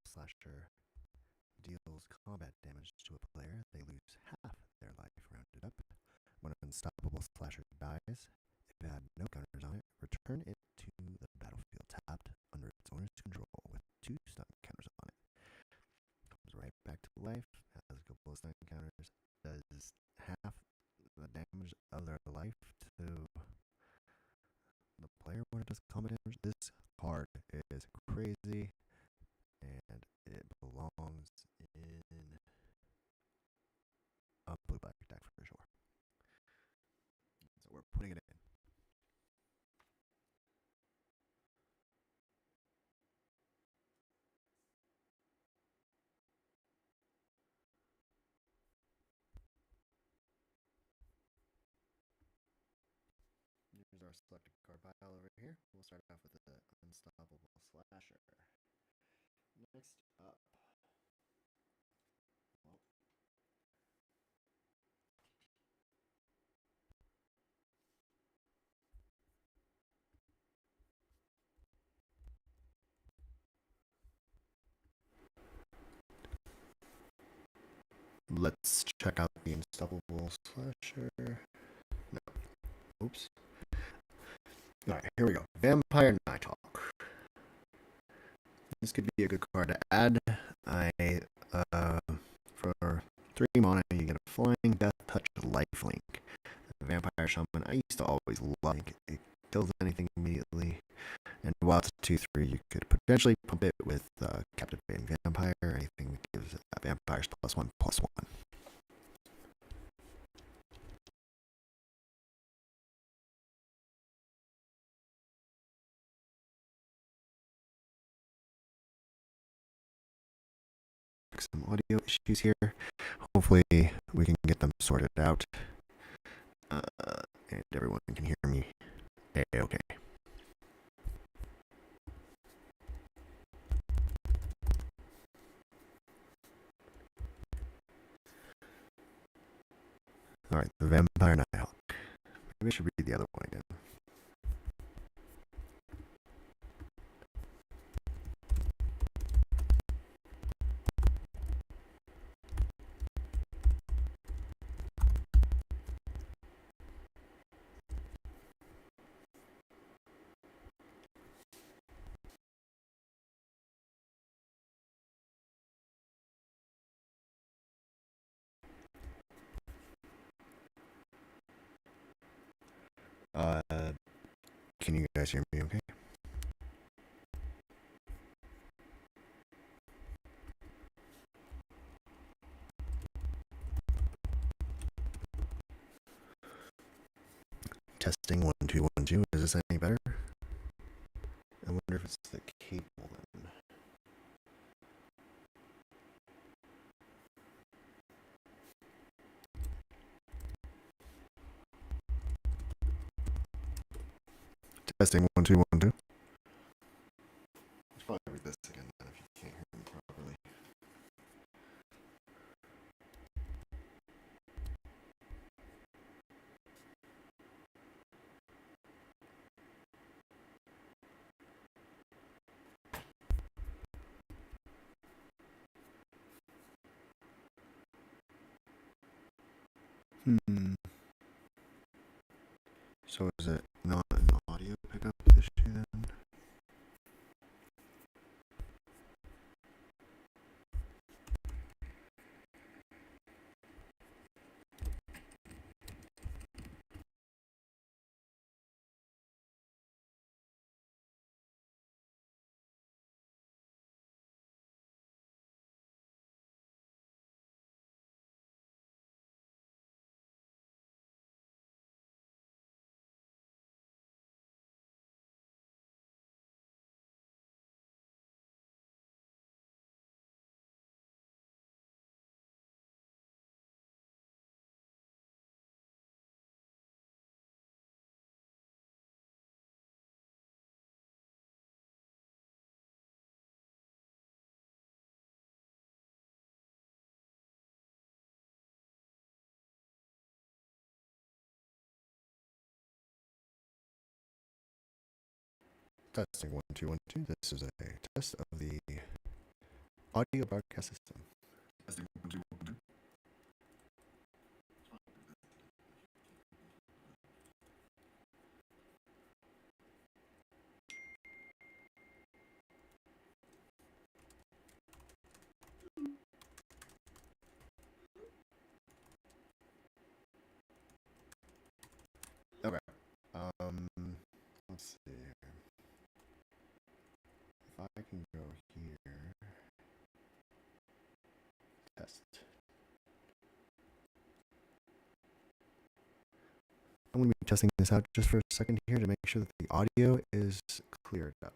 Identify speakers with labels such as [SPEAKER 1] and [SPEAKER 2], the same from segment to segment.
[SPEAKER 1] Slasher deals combat damage to a player, they lose half their life rounded up. When an unstoppable slasher dies, if it had no counters on it, return it to the battlefield tapped under its owner's control with 2 stun counters on it. Comes right back to life, has a couple of stun counters, does half the damage of their life to the player when it does combat damage. This card is crazy, and it belongs in a blue-black deck for sure. So we're putting it in. Here's our selected card pile over here. We'll start off with the Unstoppable Slasher. Next up, well, let's check out the Unstoppable Slasher. No, oops. Alright, here we go. Vampire Nighthawk. This could be a good card to add. For 3 mana, you get a Flying Death Touch Lifelink. Vampire Shaman, I used to always like. It kills anything immediately. And while it's a 2/3, you could potentially pump it with Captivating Vampire, anything that gives vampires +1/+1. Some audio issues here. Hopefully, we can get them sorted out. And everyone can hear me. Okay. Alright, the Vampire Nighthawk. Maybe I should read the other one again. Can you guys hear me okay? Testing 1 2 1 2. Is this any better? I wonder if it's the cable then. Testing 1 2 1 2. Let's probably read this again then if you can't hear me properly. So is it not an audio pickup issue then? Testing 1 2 1 2. This is a test of the Audio broadcast system. Okay. Let's see here. If I can go here, test. I'm going to be testing this out just for a second here to make sure that the audio is cleared up.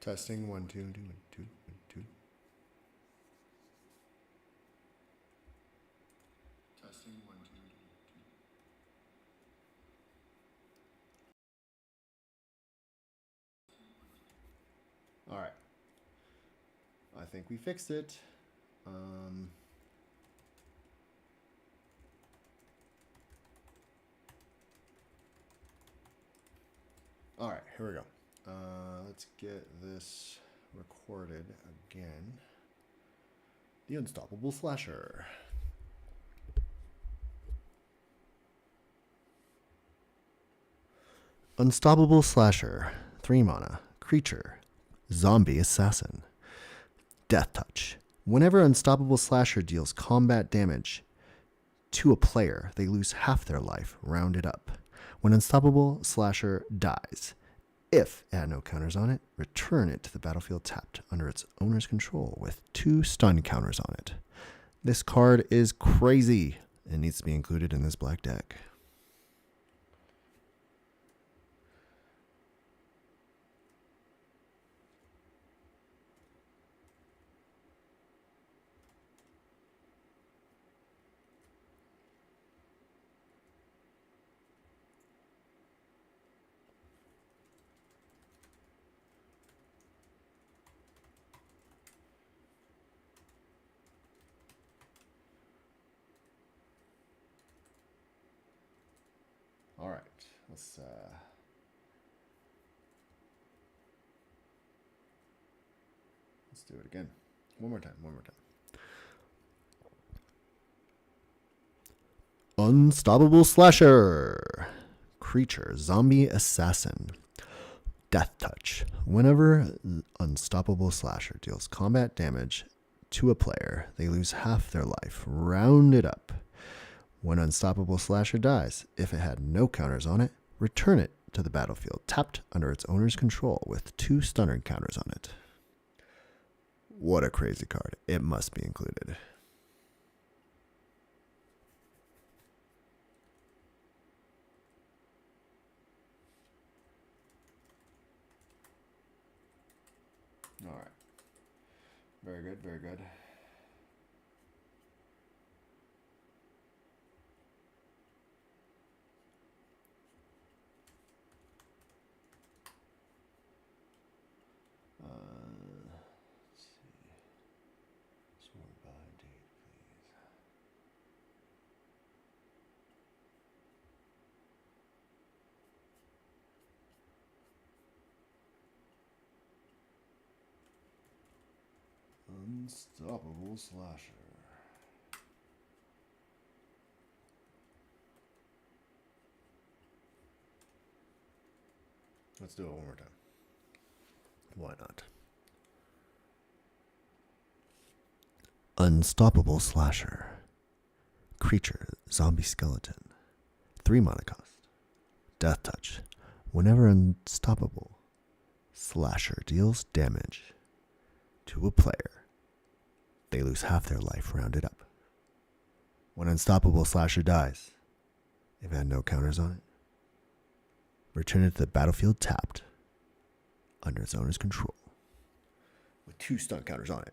[SPEAKER 1] Testing 1, 2, 2, 2, 2. Testing 1, 2, 2. All right. I think we fixed it. All right, here we go. Let's get this recorded again. The Unstoppable Slasher. Unstoppable Slasher. 3 mana. Creature. Zombie Assassin. Death Touch. Whenever Unstoppable Slasher deals combat damage to a player, they lose half their life, rounded up. When Unstoppable Slasher dies, if it had no counters on it, return it to the battlefield tapped under its owner's control with 2 stun counters on it. This card is crazy and needs to be included in this black deck. All right, let's do it again. One more time. Unstoppable Slasher. Creature. Zombie Assassin. Death Touch. Whenever Unstoppable Slasher deals combat damage to a player, they lose half their life, rounded up. When Unstoppable Slasher dies, if it had no counters on it, return it to the battlefield, tapped under its owner's control with 2 stunner counters on it. What a crazy card. It must be included. All right. Very good, very good. Let's see. Sort by date, please. Unstoppable Slasher. Let's do it one more time. Why not? Unstoppable Slasher. Creature. Zombie Skeleton. 3 mana cost. Death Touch. Whenever Unstoppable Slasher deals damage to a player, they lose half their life rounded up. When Unstoppable Slasher dies, if it had no counters on it, return it to the battlefield tapped, under its owner's control, with 2 stun counters on it.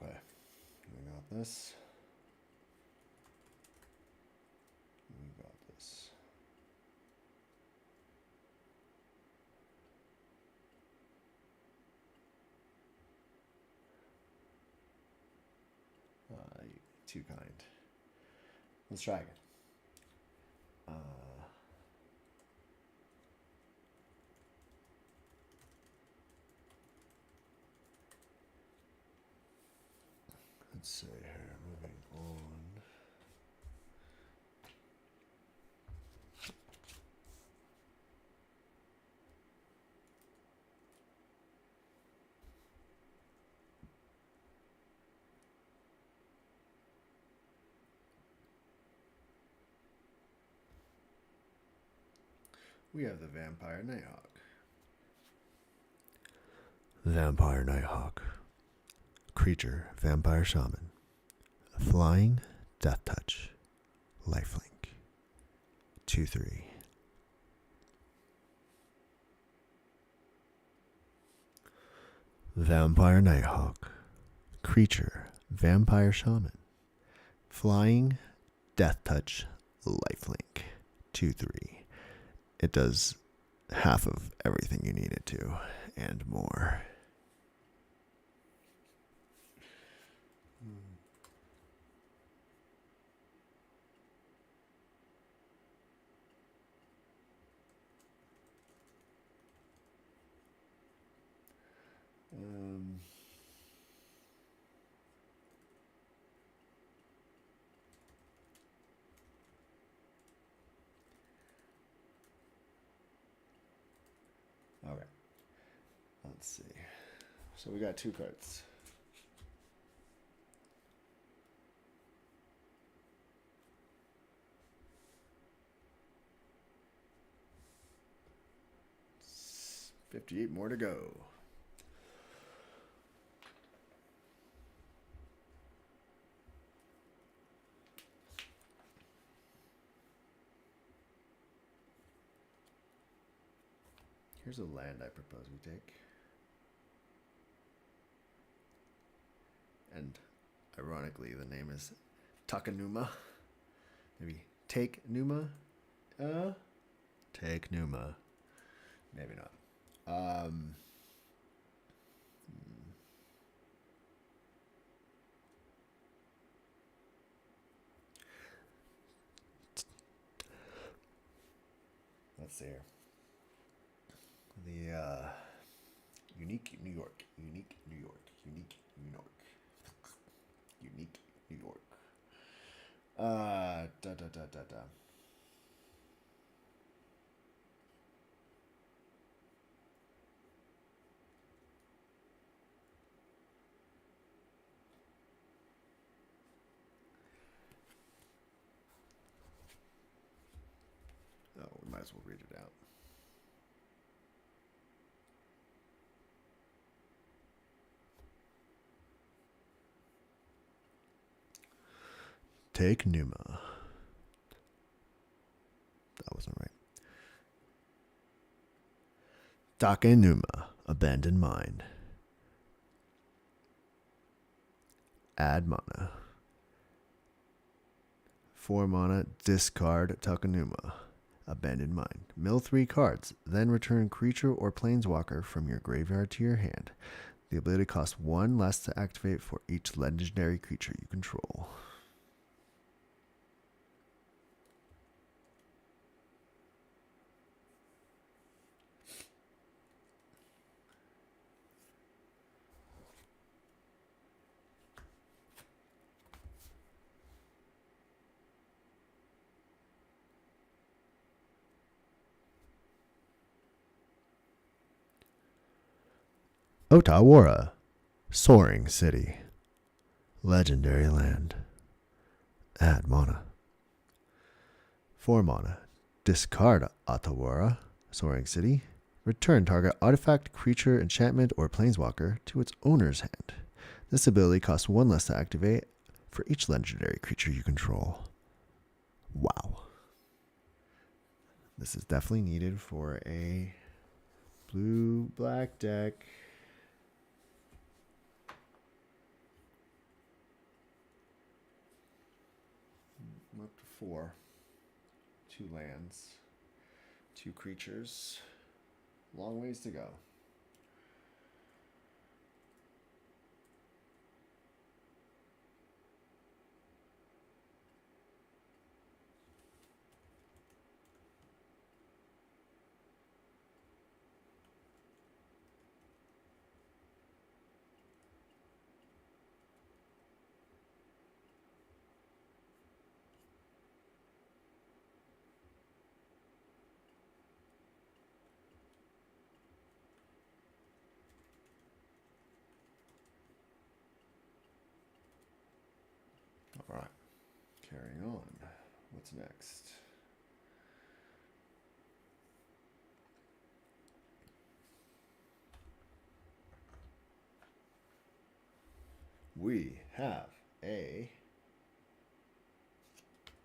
[SPEAKER 1] Okay, we got this. We got this. Too kind. Let's try again. Let's see here, moving on. We have the Vampire Nighthawk. Vampire Nighthawk. Creature, Vampire Shaman. Flying, Death Touch. Lifelink. 2/3. Vampire Nighthawk. Creature, Vampire Shaman. Flying, Death Touch, Lifelink. 2/3. It does half of everything you need it to, and more. Okay. Let's see. So we got 2 cards. It's 58 more to go. Here's a land I propose we take. And ironically, the name is Takanuma. Maybe take Numa? Take Numa. Maybe not. Let's see here. The Unique New York. Unique New York. Unique New York. Unique New York. Oh, we might as well read it out. Take Numa. That wasn't right. Takenuma, Abandoned Mind. Add mana. 4 mana, discard Takenuma, Abandoned Mind. Mill 3 cards, then return creature or planeswalker from your graveyard to your hand. The ability costs 1 less to activate for each legendary creature you control. Otawara, Soaring City, Legendary Land. Add mana. 4 mana. Discard Otawara, Soaring City. Return target artifact, creature, enchantment, or planeswalker to its owner's hand. This ability costs 1 less to activate for each legendary creature you control. Wow. This is definitely needed for a blue-black deck. I'm up to 4. 2 lands. 2 creatures. Long ways to go. All right, carrying on. What's next? We have a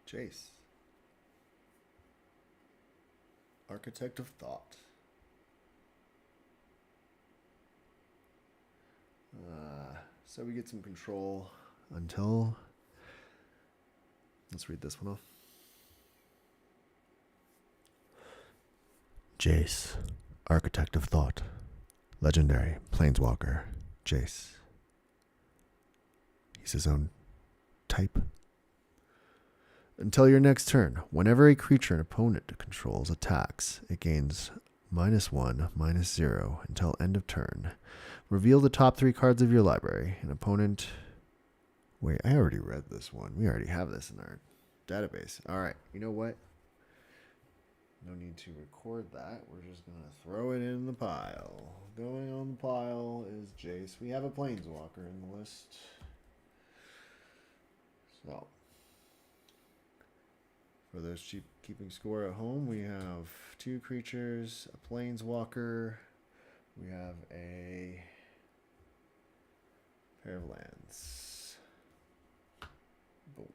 [SPEAKER 1] Jace, Architect of Thought. So we get some control until... Let's read this one off. Jace, Architect of Thought. Legendary, Planeswalker, Jace. He's his own type. Until your next turn, whenever a creature an opponent controls attacks, it gains -1, -0 until end of turn. Reveal the top 3 cards of your library. An opponent... Wait, I already read this one. We already have this in our database. All right, you know what? No need to record that. We're just going to throw it in the pile. Going on the pile is Jace. We have a Planeswalker in the list. So, for those keeping score at home, we have 2 creatures, a Planeswalker. We have a pair of lands. Boom.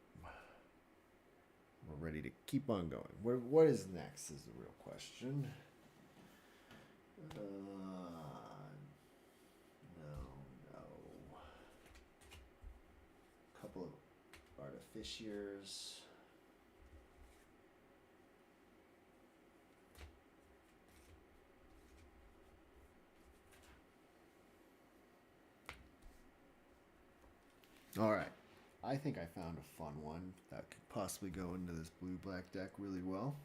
[SPEAKER 1] We're ready to keep on going. What is next is the real question. No. A couple of artificiers. All right. I think I found a fun one that could possibly go into this blue-black deck really well.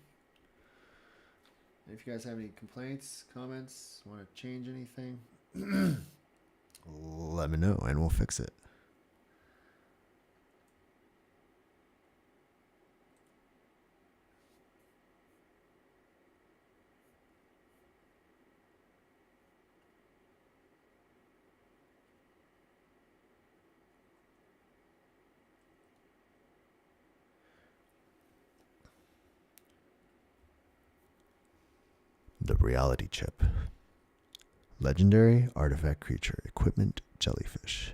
[SPEAKER 1] And if you guys have any complaints, comments, want to change anything, let me know and we'll fix it. The Reality Chip. Legendary artifact creature, equipment, jellyfish.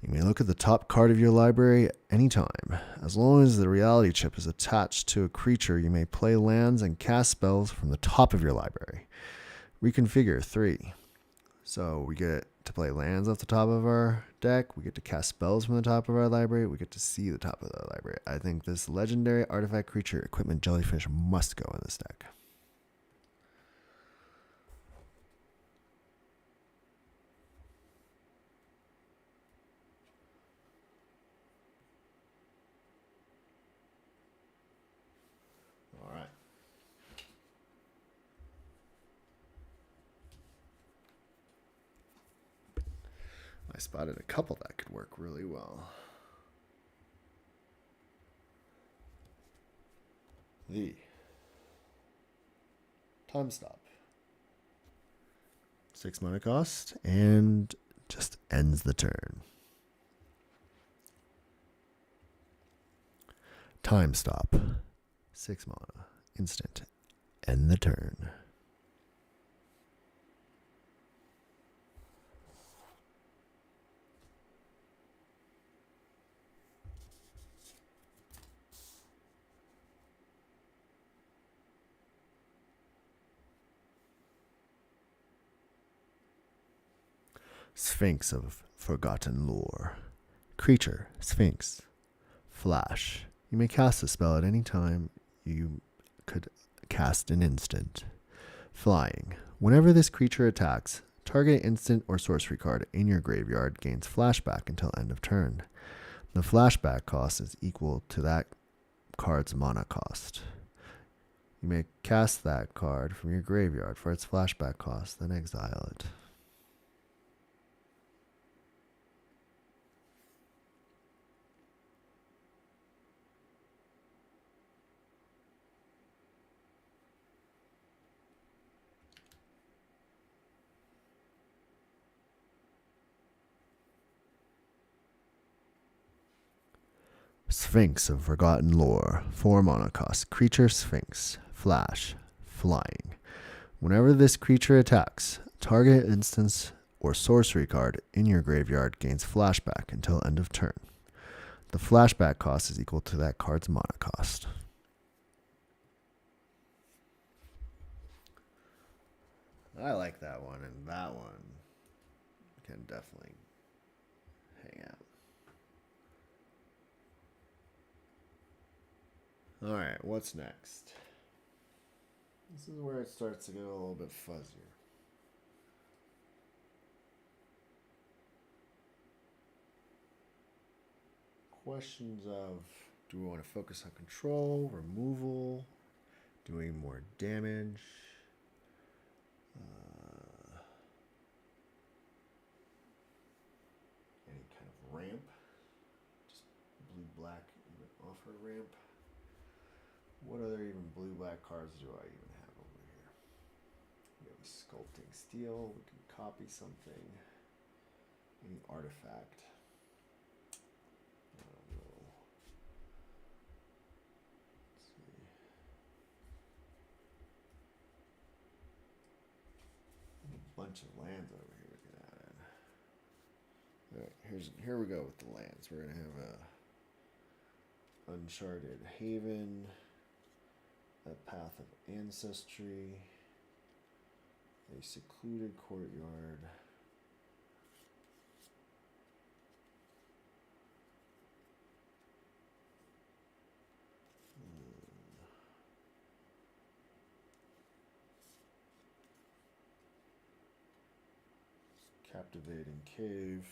[SPEAKER 1] You may look at the top card of your library at any time. As long as the Reality Chip is attached to a creature, you may play lands and cast spells from the top of your library. Reconfigure 3. So we get to play lands off the top of our deck. We get to cast spells from the top of our library. We get to see the top of the library. I think this legendary artifact creature, equipment, jellyfish must go in this deck. I spotted a couple that could work really well. The time stop. 6 mana cost and just ends the turn. Time stop. 6 mana. Instant. End the turn. Sphinx of Forgotten Lore. Creature, Sphinx. Flash. You may cast a spell at any time you could cast an instant. Flying. Whenever this creature attacks, target instant or sorcery card in your graveyard gains flashback until end of turn. The flashback cost is equal to that card's mana cost. You may cast that card from your graveyard for its flashback cost, then exile it. Sphinx of Forgotten Lore. 4 mana cost. Creature Sphinx. Flash. Flying. Whenever this creature attacks, target instance or sorcery card in your graveyard gains flashback until end of turn. The flashback cost is equal to that card's mana cost. I like that one, and that one can definitely hang out. All right, what's next? This is where it starts to get a little bit fuzzier. Questions of, do we want to focus on control, removal, doing more damage? Any kind of ramp? Just blue-black even offer ramp? What other even blue-black cards do I even have over here? We have a sculpting steel. We can copy something. Any artifact. Bunch of lands over here we can add in. All right, here we go with the lands. We're gonna have a Uncharted Haven, a Path of Ancestry, a Secluded Courtyard, Captivating Cave.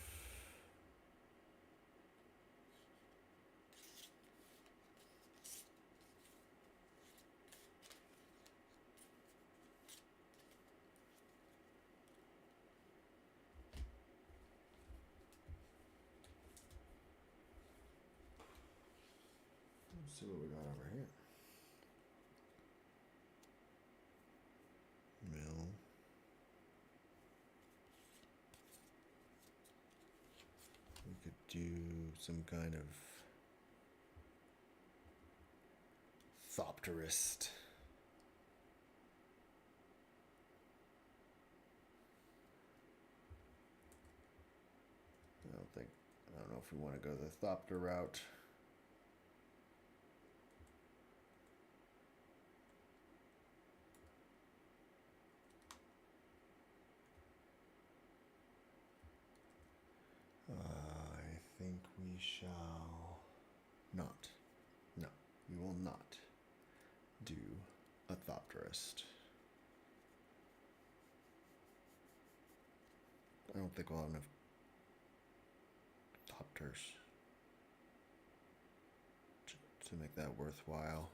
[SPEAKER 1] Let's see what we got over here. Mill. We could do some kind of Thopterist. I don't know if we want to go the Thopter route. I think we shall not. No, we will not do a Thopterist. I don't think we'll have enough Thopters to make that worthwhile.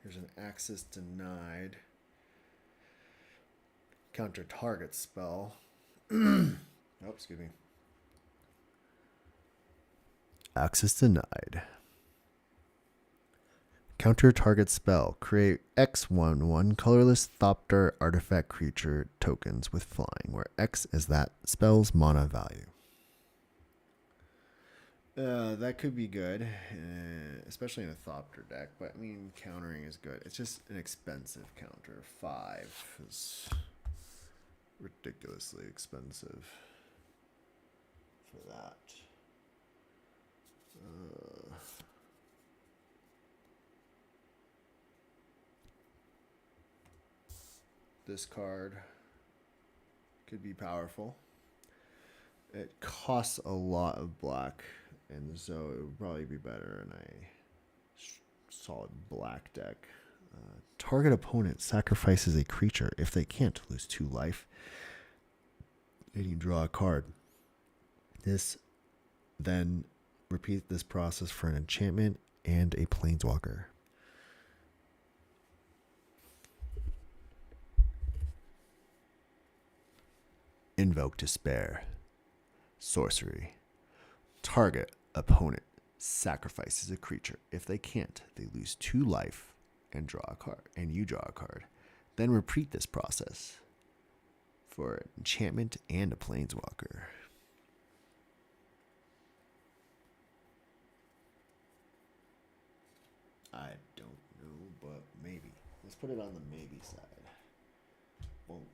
[SPEAKER 1] Here's an Access Denied. Counter target spell. excuse me. Access denied. Counter target spell. Create X1/1 colorless Thopter artifact creature tokens with flying, where X is that spell's mana value. That could be good, especially in a Thopter deck, but I mean, countering is good. It's just an expensive counter. 5 is ridiculously expensive for that. This card could be powerful. It costs a lot of black, and so it would probably be better in a solid black deck. Target opponent sacrifices a creature. If they can't, lose 2 life. And you draw a card. This then repeat this process for an enchantment and a planeswalker. Invoke Despair. Sorcery. Target opponent sacrifices a creature. If they can't, they lose 2 life and draw a card. And you draw a card. Then repeat this process for an enchantment and a planeswalker. I don't know, but maybe. Let's put it on the maybe side. Bonk.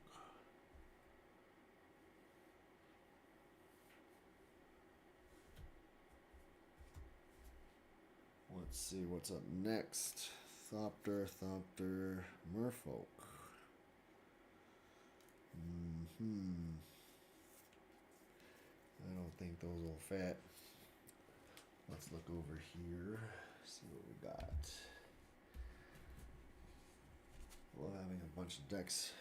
[SPEAKER 1] Let's see what's up next. Thopter, Merfolk. I don't think those will fit. Let's look over here. See what we got. Love having a bunch of decks,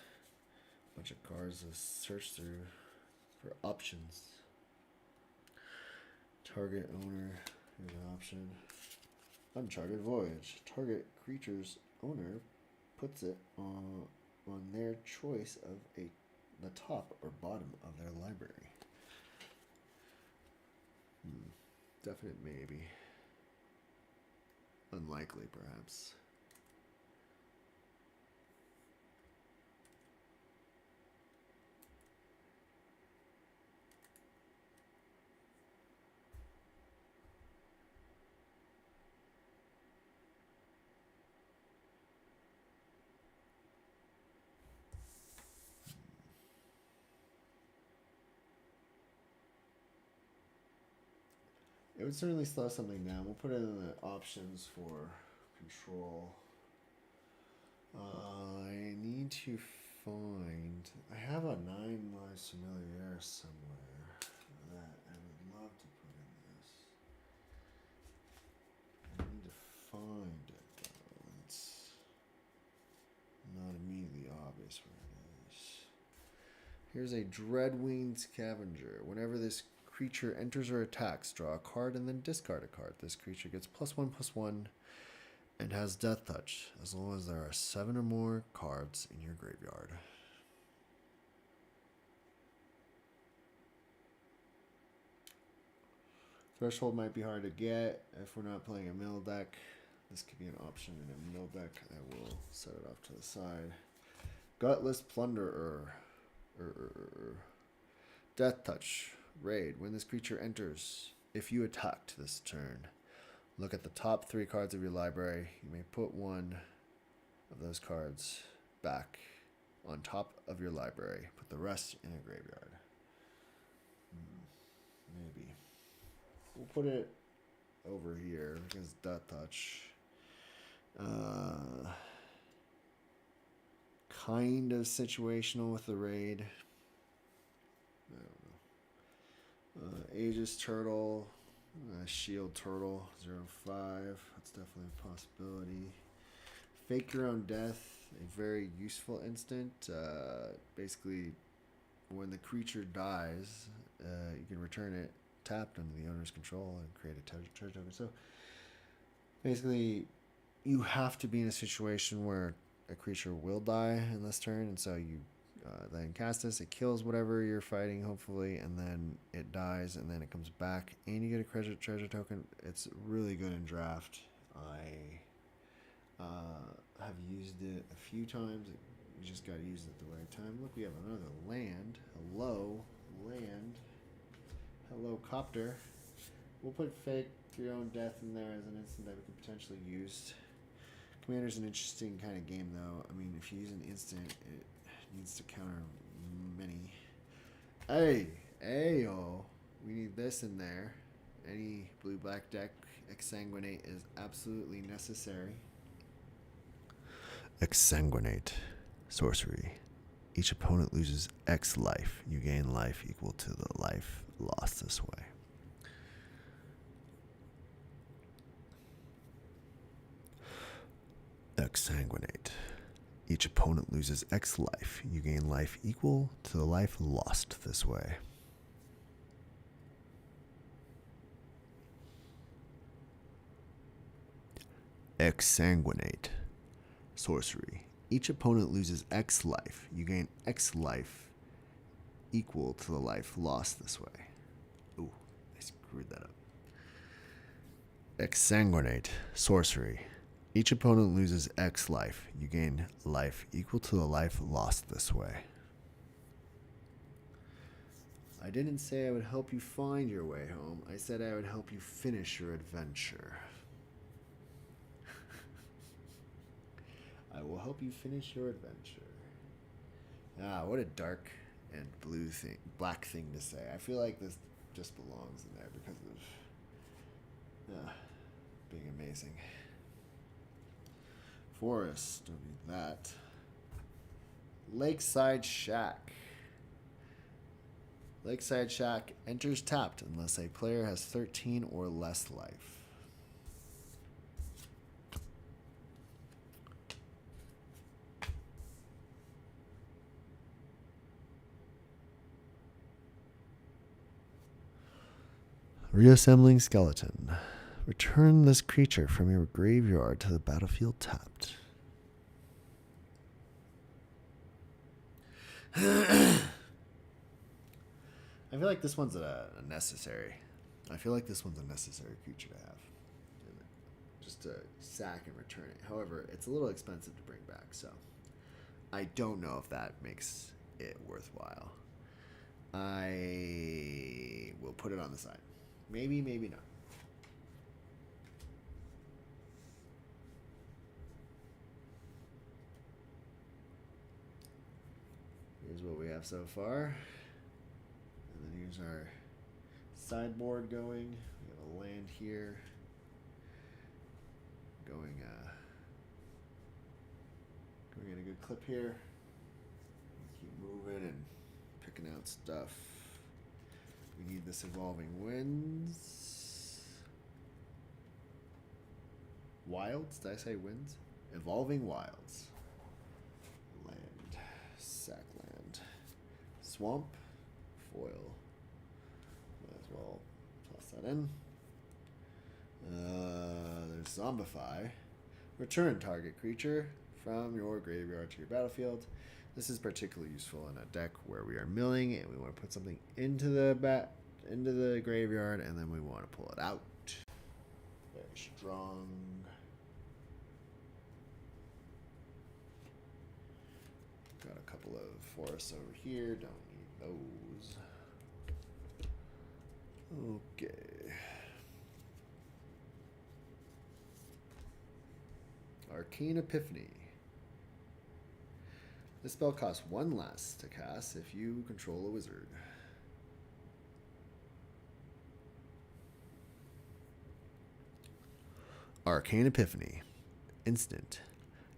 [SPEAKER 1] a bunch of cards to search through for options. Target owner, here's an option. Uncharted Voyage. Target creature's owner puts it on their choice of the top or bottom of their library. Definite maybe. Unlikely, perhaps. It would certainly slow something down. We'll put it in the options for control. I need to find... I have a 9 Lives Familiar somewhere that I would love to put in this. I need to find it, though. It's not immediately obvious where it is. Here's a Dreadwing Scavenger. Whenever this creature enters or attacks, draw a card and then discard a card. This creature gets +1/+1 and has Death Touch as long as there are 7 or more cards in your graveyard. Threshold might be hard to get if we're not playing a mill deck. This could be an option in a mill deck. I will set it off to the side. Gutless Plunderer. Death Touch. Raid. When this creature enters, if you attacked this turn, look at the top 3 cards of your library. You may put one of those cards back on top of your library. Put the rest in a graveyard. Maybe. We'll put it over here because Death Touch. Kind of situational with the raid. I don't know. Aegis Turtle. Shield Turtle 0/5. That's definitely a possibility. Fake Your Own Death. A very useful instant. Basically, when the creature dies, you can return it tapped under the owner's control and create a treasure token. So basically, you have to be in a situation where a creature will die in this turn, and so you Then cast this. It kills whatever you're fighting, hopefully, and then it dies, and then it comes back, and you get a treasure token. It's really good in draft. I have used it a few times. You just got to use it at the right time. Look, we have another land. Hello, land. Hello, copter. We'll put fake your own death in there as an instant that we could potentially use. Commander's an interesting kind of game, though. I mean, if you use an instant, it needs to counter many. Hey, yo. We need this in there. Any blue-black deck, Exsanguinate is absolutely necessary. Exsanguinate. Sorcery. Each opponent loses X life. You gain life equal to the life lost this way. Exsanguinate. Each opponent loses X life. You gain life equal to the life lost this way. Exsanguinate. Sorcery. Each opponent loses X life. You gain X life equal to the life lost this way. Ooh, I screwed that up. Exsanguinate. Sorcery. Each opponent loses X life. You gain life equal to the life lost this way. I didn't say I would help you find your way home. I said I would help you finish your adventure. I will help you finish your adventure. Ah, what a dark and black thing to say. I feel like this just belongs in there because of being amazing. Forest, don't need that. Lakeside Shack. Lakeside Shack enters tapped unless a player has 13 or less life. Reassembling Skeleton. Return this creature from your graveyard to the battlefield tapped. I feel like this one's a necessary. I feel like this one's a necessary creature to have. Just to sack and return it. However, it's a little expensive to bring back, so I don't know if that makes it worthwhile. I will put it on the side. Maybe, maybe not. Here's what we have so far. And then here's our sideboard going. We have a land here. Going at a good clip here. Keep moving and picking out stuff. We need this Evolving Winds. Wilds? Did I say winds? Evolving Wilds. Land. Sack land. Swamp. Foil. Might as well toss that in. There's Zombify. Return target creature from your graveyard to your battlefield. This is particularly useful in a deck where we are milling and we want to put something into the graveyard and then we want to pull it out. Very strong. Got a couple of forests over here. Don't need those. Okay. Arcane Epiphany. This spell costs 1 less to cast if you control a wizard. Arcane Epiphany. Instant.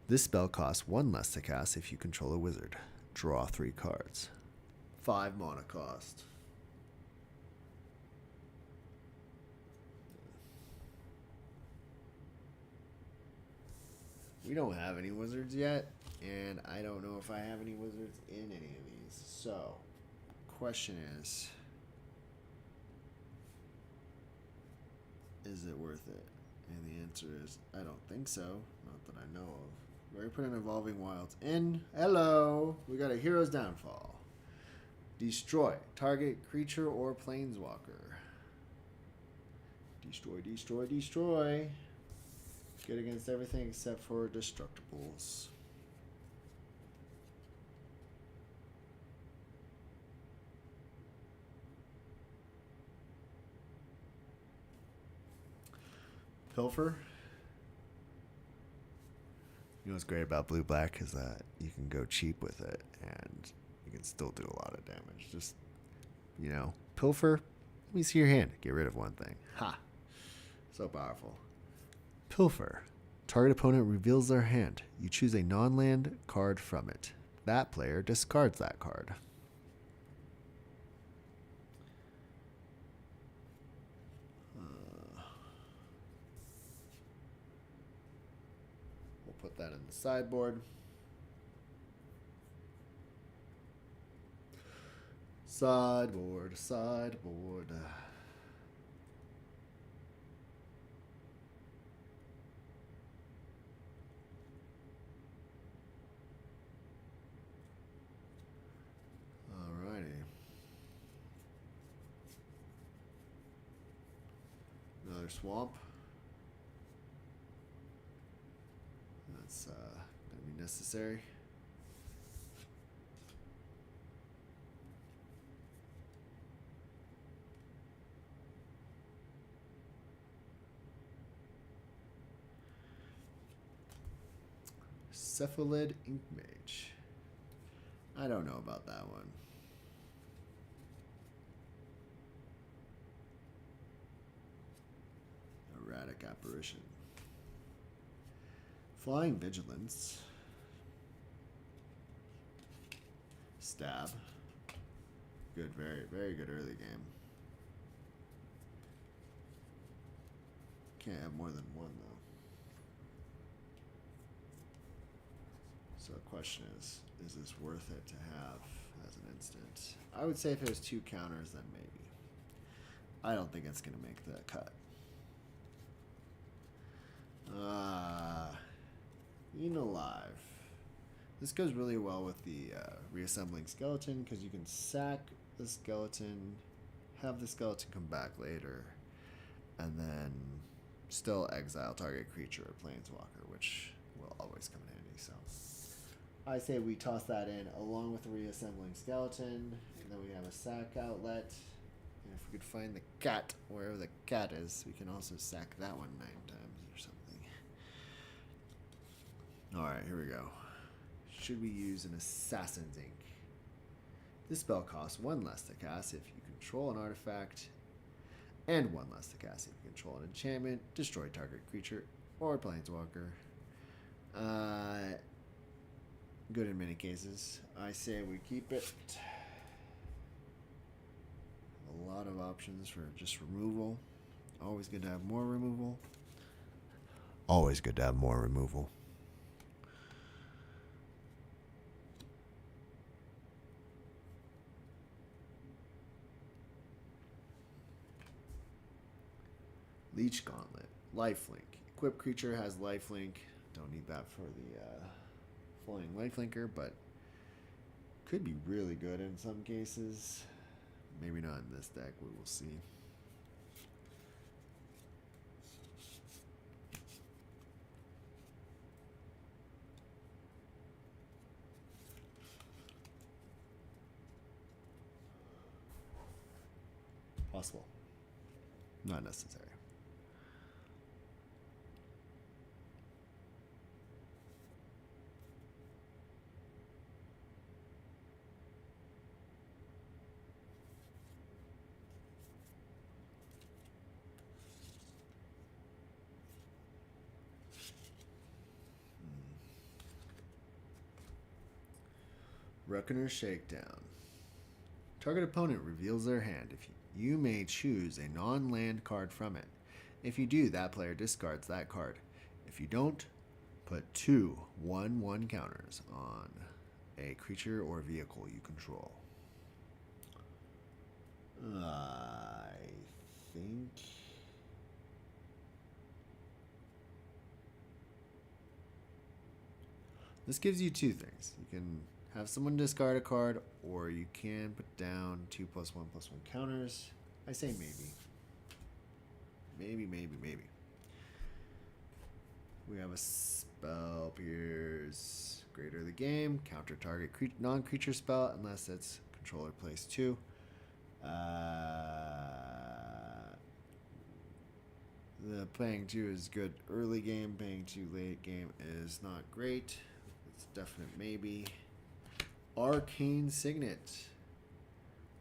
[SPEAKER 1] This spell costs 1 less to cast if you control a wizard. Draw 3 cards. 5 mana cost. We don't have any wizards yet, and I don't know if I have any wizards in any of these. So, question is it worth it? And the answer is, I don't think so. Not that I know of. We already put an Evolving Wilds in. Hello! We got a Hero's Downfall. Destroy. Target creature or planeswalker. Destroy, destroy, destroy. Good against everything except for destructibles. Pilfer. You know what's great about blue black is that you can go cheap with it and you can still do a lot of damage. Just, you know, Pilfer. Let me see your hand. Get rid of one thing. Ha! So powerful. Pilfer. Target opponent reveals their hand. You choose a non-land card from it. That player discards that card. We'll put that in the sideboard. Sideboard, sideboard. Alrighty. Another swamp. That's going to be necessary. Cephalid Ink Mage. I don't know about that one. Erratic Apparition. Flying Vigilance. Stab. Good, very, very good early game. Can't have more than one though. So the question is this worth it to have as an instant? I would say if it was 2 counters, then maybe. I don't think it's going to make the cut. Eaten Alive. This goes really well with the reassembling skeleton because you can sack the skeleton, have the skeleton come back later, and then still exile target creature or planeswalker, which will always come in handy. So I say we toss that in along with the reassembling skeleton, and then we have a sack outlet. And if we could find the cat, wherever the cat is, we can also sack that one 9 times or something. Alright, here we go. Should we use an Assassin's Ink? This spell costs 1 less to cast if you control an artifact, and 1 less to cast if you control an enchantment, destroy target creature or planeswalker. Good in many cases. I say we keep it. A lot of options for just removal. Always good to have more removal. Always good to have more removal. Leech Gauntlet. Lifelink. Equipped creature has lifelink. Don't need that for the flying lifelinker, but could be really good in some cases. Maybe not in this deck. We will see. Possible. Not necessary. Reckoner's Shakedown. Target opponent reveals their hand. If you may choose a non-land card from it. If you do, that player discards that card. If you don't, put 2 1/1 counters on a creature or vehicle you control. I think This gives you two things. You can have someone discard a card, or you can put down 2+1/+1 counters. I say maybe. Maybe. We have a spell appears greater the game. Counter target non-creature spell unless it's controller plays 2. The playing 2 is good early game. Playing 2 late game is not great. It's a definite maybe. Arcane Signet.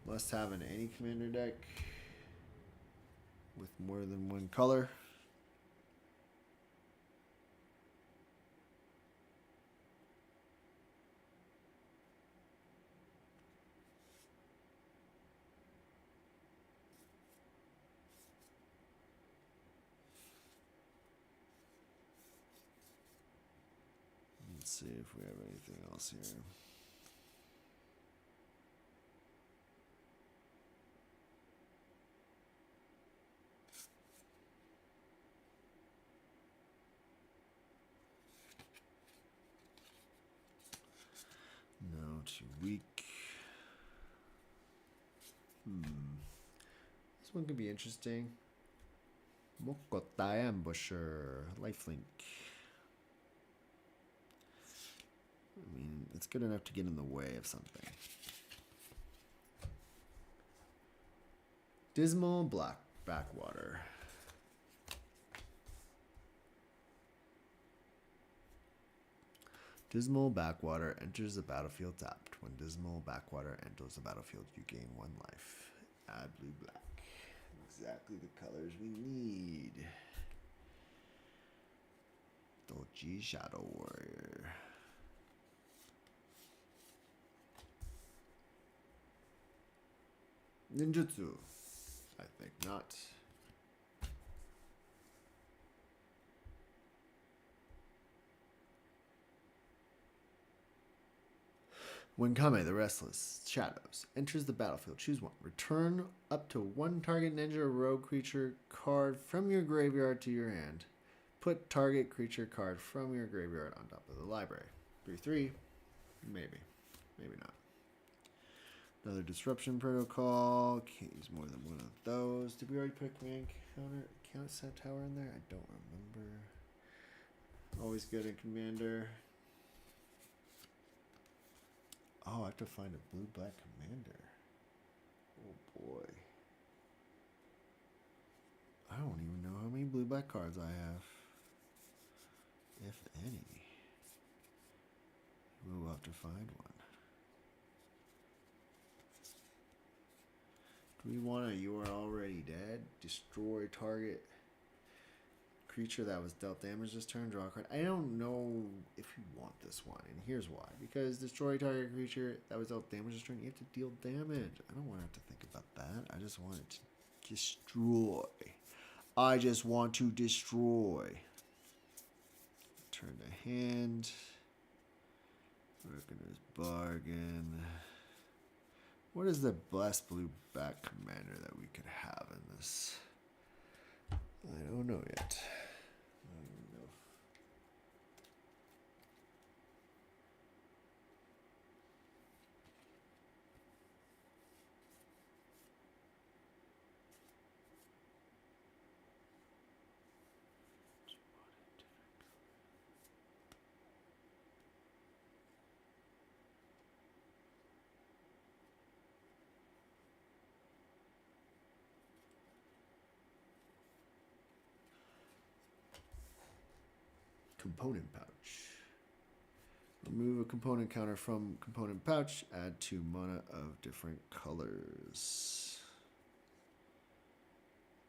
[SPEAKER 1] Must have in any commander deck with more than one color. Let's see if we have anything else here. No, too weak. This one could be interesting. Mokotai Ambusher, Lifelink. I mean, it's good enough to get in the way of something. Dismal Black Backwater. Dismal Backwater enters the battlefield tapped. When Dismal Backwater enters the battlefield, you gain 1 life. Add blue black. Exactly the colors we need. Doji Shadow Warrior. Ninjutsu. I think not. When Kame, the Restless Shadows, enters the battlefield, choose 1. Return up to 1 target ninja or rogue creature card from your graveyard to your hand. Put target creature card from your graveyard on top of the library. 3/3. Maybe. Maybe not. Another Disruption Protocol. Can't use more than one of those. Did we already put a command count set tower in there? I don't remember. Always good in Commander. Oh, I have to find a blue-black commander. Oh, boy. I don't even know how many blue-black cards I have. If any. We'll have to find one. Do we want a You Are Already Dead? Destroy target creature that was dealt damage this turn, draw a card. I don't know if you want this one, and here's why. Because destroy target creature that was dealt damage this turn, you have to deal damage. I don't want to have to think about that. I just want it to destroy. I just want to destroy. Turn to hand. Reckoner's Bargain. What is the best blue back commander that we could have in this? I don't know yet. I don't even know. Component pouch. Remove a component counter from component pouch. Add 2 mana of different colors.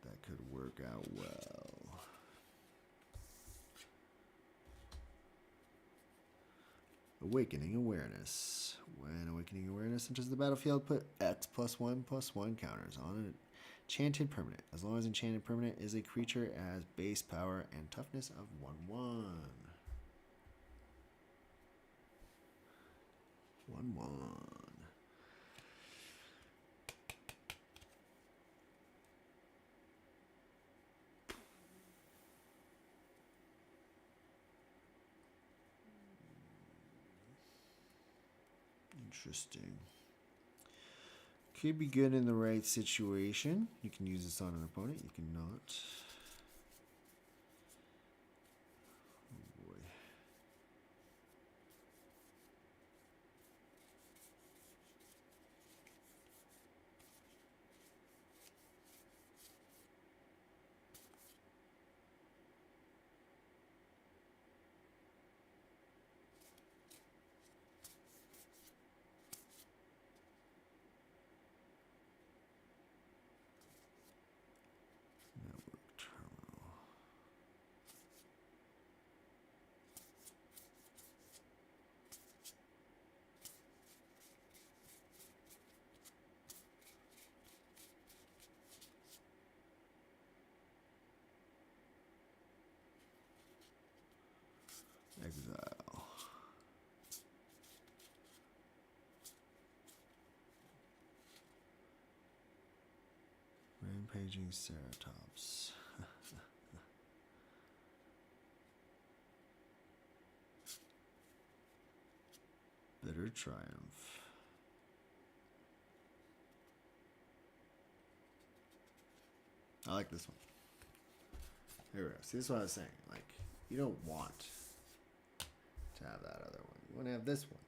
[SPEAKER 1] That could work out well. Awakening Awareness. When Awakening Awareness enters the battlefield, put X +1/+1 counters on an enchanted permanent. As long as enchanted permanent is a creature, it has base power and toughness of 1/1. 1/1. Interesting. Could be good in the right situation. You can use this on an opponent. You cannot. Oh boy. Network terminal. Exile. Rampaging Ceratops. Bitter Triumph. I like this one. Here we go. See, this is what I was saying. Like, you don't want to have that other one. You want to have this one.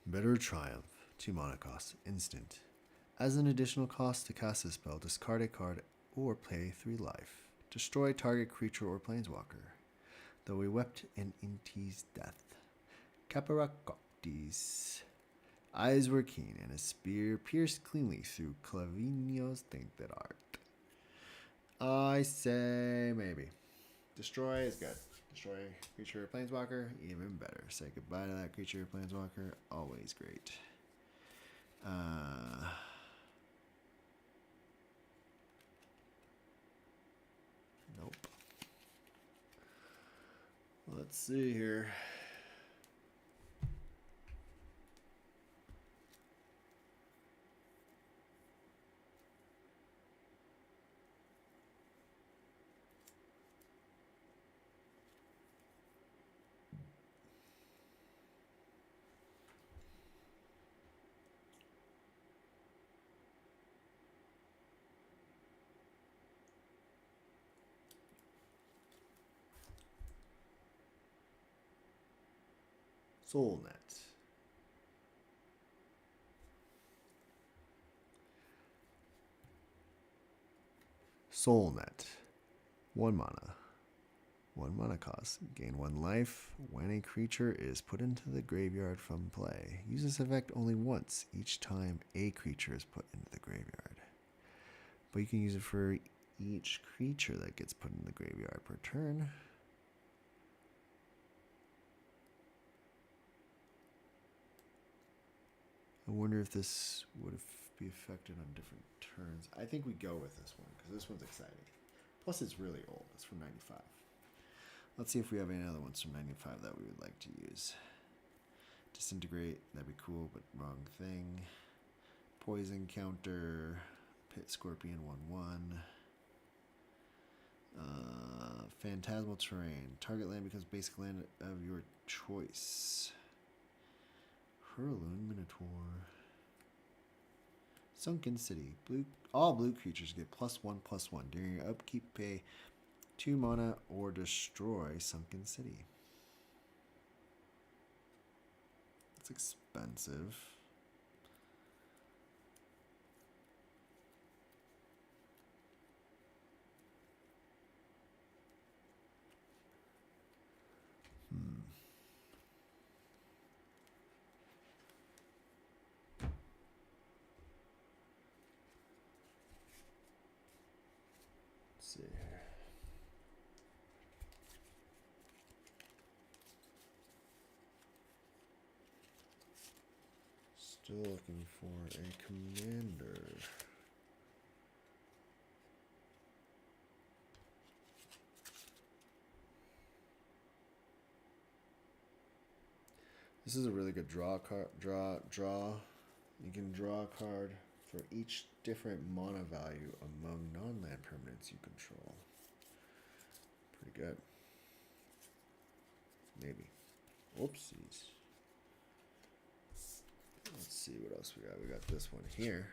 [SPEAKER 1] Bitter Triumph. 2 mana cost. Instant. As an additional cost to cast this spell, discard a card or play 3 life. Destroy target creature or planeswalker. Though we wept in Inti's death. Caparacoctis. Eyes were keen, and a spear pierced cleanly through Clavino's tainted art. I say maybe. Destroy is good. Destroy creature or planeswalker, even better. Say goodbye to that creature or planeswalker, always great. Nope. Let's see here. Soulnet. Soulnet. 1 mana. 1 mana cost. Gain 1 life when a creature is put into the graveyard from play. Use this effect only once each time a creature is put into the graveyard. But you can use it for each creature that gets put in the graveyard per turn. I wonder if this would be affected on different turns. I think we go with this one because this one's exciting. Plus, it's really old. It's from 95. Let's see if we have any other ones from 95 that we would like to use. Disintegrate, that'd be cool, but wrong thing. Poison counter, Pit Scorpion 1/1. Phantasmal terrain. Target land becomes basic land of your choice. Hurloon Minotaur. Sunken City. All blue creatures get +1/+1. During your upkeep, pay 2 mana or destroy Sunken City. That's expensive. Let's see here. Still looking for a commander. This is a really good draw card. Draw. You can draw a card for each different mana value among non-land permanents you control. Pretty good. Maybe. Oopsies. Let's see what else we got. We got this one here.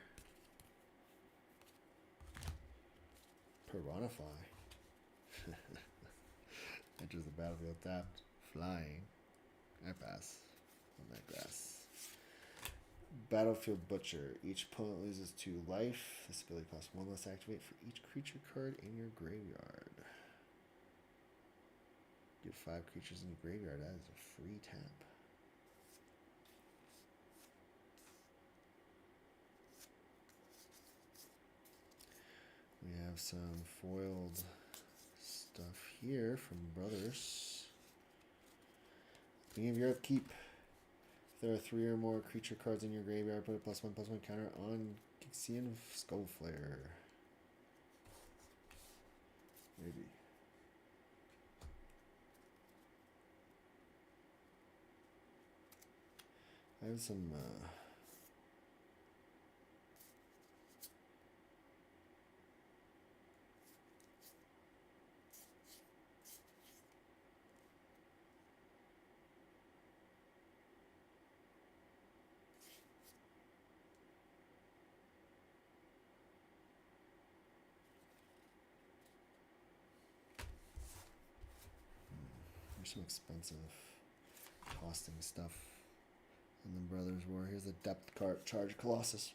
[SPEAKER 1] Piranify. Enters the battlefield tapped. Flying. I pass. On that grass. Battlefield Butcher. Each opponent loses 2 life. This ability costs 1 less to activate for each creature card in your graveyard. Get 5 creatures in your graveyard. That is a free tap. We have some foiled stuff here from Brothers. Beginning of your upkeep. If there are 3 or more creature cards in your graveyard, put a +1/+1 counter on Gixian Skullflare. Maybe. I have some there's some expensive costing stuff in the Brothers War. Here's the depth card charge Colossus.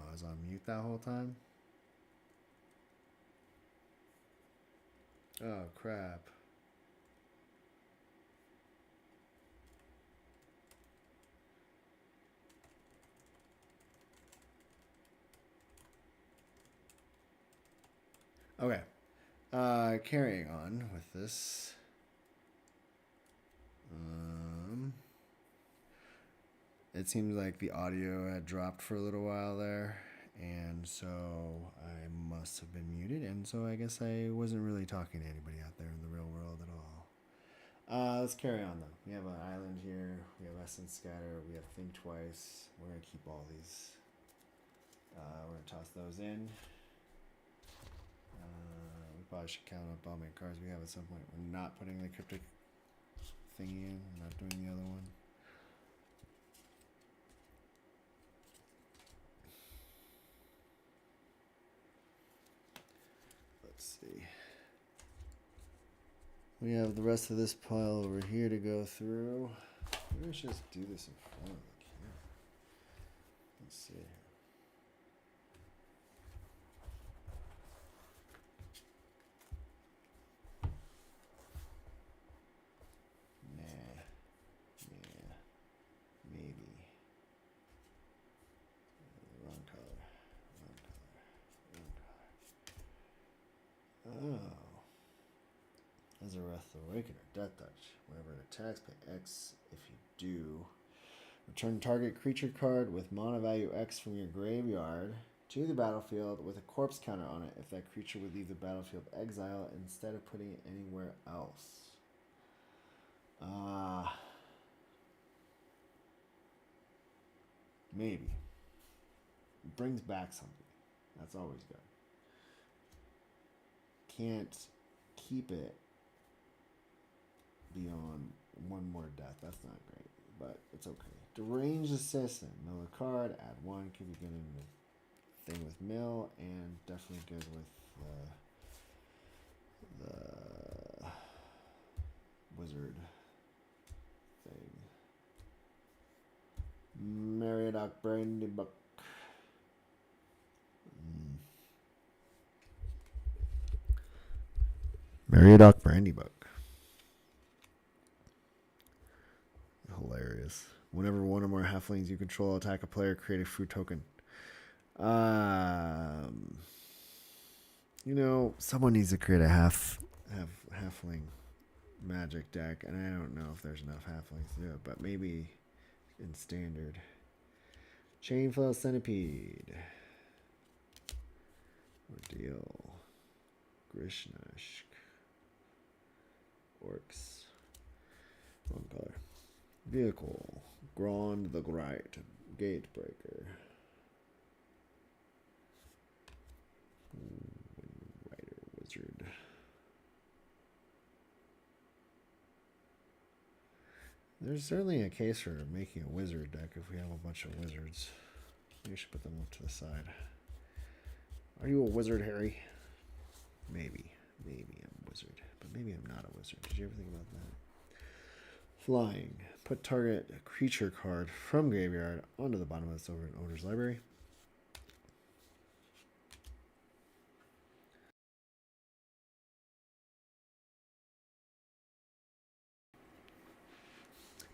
[SPEAKER 1] I was on mute that whole time. Oh, crap. Okay. Carrying on with this. It seems like the audio had dropped for a little while there, and so I must have been muted, and so I guess I wasn't really talking to anybody out there in the real world at all. Let's carry on though. We have an island here, we have Essence Scatter, we have Think Twice. We're going to keep all these. We're going to toss those in. We probably should count up how many cards we have at some point. We're not putting the cryptic thingy in, we're not doing the other one. Let's see. We have the rest of this pile over here to go through. Maybe I should just do this in front of the camera. Let's see. Maybe. Wrong color. Oh. Azarath Awakener, Death Touch. Whenever it attacks, pay X. If you do, return target creature card with mana value X from your graveyard to the battlefield with a corpse counter on it if that creature would leave the battlefield exile instead of putting it anywhere else. Maybe. It brings back something. That's always good. Can't keep it beyond one more death. That's not great, but it's okay. Deranged Assassin. Mill a card, add one. Could be good in the thing with mill, and definitely good with the wizard thing. Meriadoc Brandybuck. Meriadoc Brandybuck. Hilarious. Whenever one or more halflings you control attack a player, create a fruit token. You know, someone needs to create a halfling magic deck, and I don't know if there's enough halflings to do it, but maybe in standard. Chainflow Centipede. Ordeal. Grishnash. Orcs. Wrong color. Vehicle. Grand the Great. Gatebreaker. Rider Wizard. There's certainly a case for making a wizard deck if we have a bunch of wizards. Maybe we should put them up to the side. Are you a wizard, Harry? Maybe. Maybe I'm a wizard. But maybe I'm not a wizard. Did you ever think about that? Flying. Put target creature card from graveyard onto the bottom of the Silver and Owner's Library.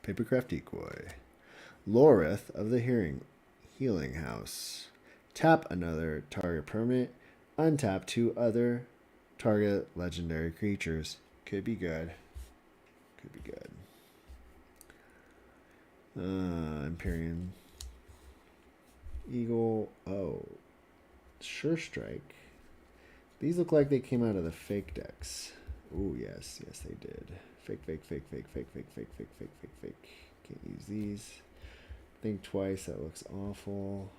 [SPEAKER 1] Papercraft Decoy. Lorith of the Healing House. Tap another target permanent. Untap two other target legendary creatures. Could be good. Could be good. Empyrean. Eagle. Oh. Sure Strike. These look like they came out of the fake decks. Oh, yes. Yes, they did. Fake. Can't use these. Think Twice. That looks awful.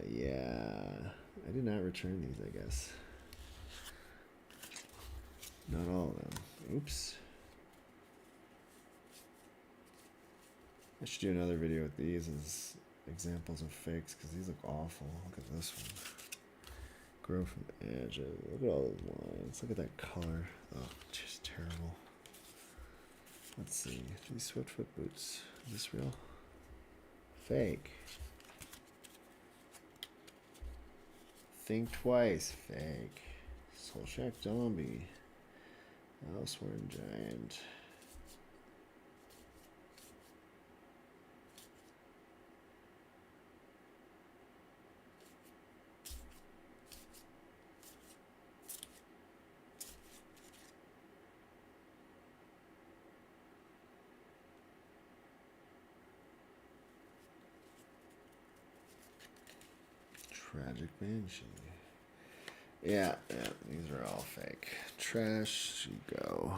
[SPEAKER 1] Yeah. I did not return these, I guess. Not all of them. Oops. I should do another video with these as examples of fakes because these look awful. Look at this one. Grow from edges. Look at all those lines. Look at that color. Oh, just terrible. Let's see. These Swiftfoot boots. Is this real? Fake. Think twice. Fake. Soul Shack Zombie. Elsewhere Giant. Tragic Banshee. Yeah, these are all fake. Trash, you go.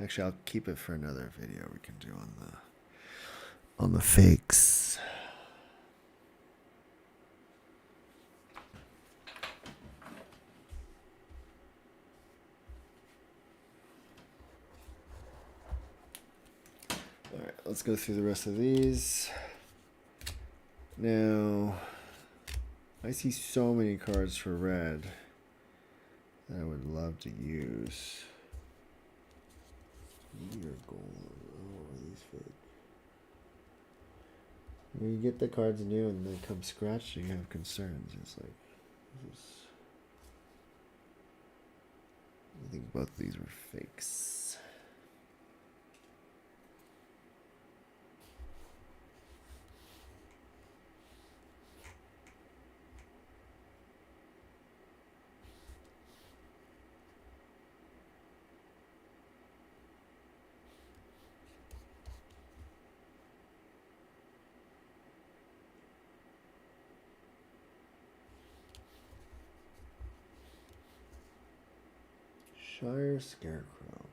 [SPEAKER 1] Actually, I'll keep it for another video we can do on the fakes. All right, let's go through the rest of these. Now, I see so many cards for red that I would love to use. Meteor Gold. Oh, are these fake? When you get the cards new and they come scratched, you have concerns. It's like, I think both of these were fakes. Shire Scarecrow.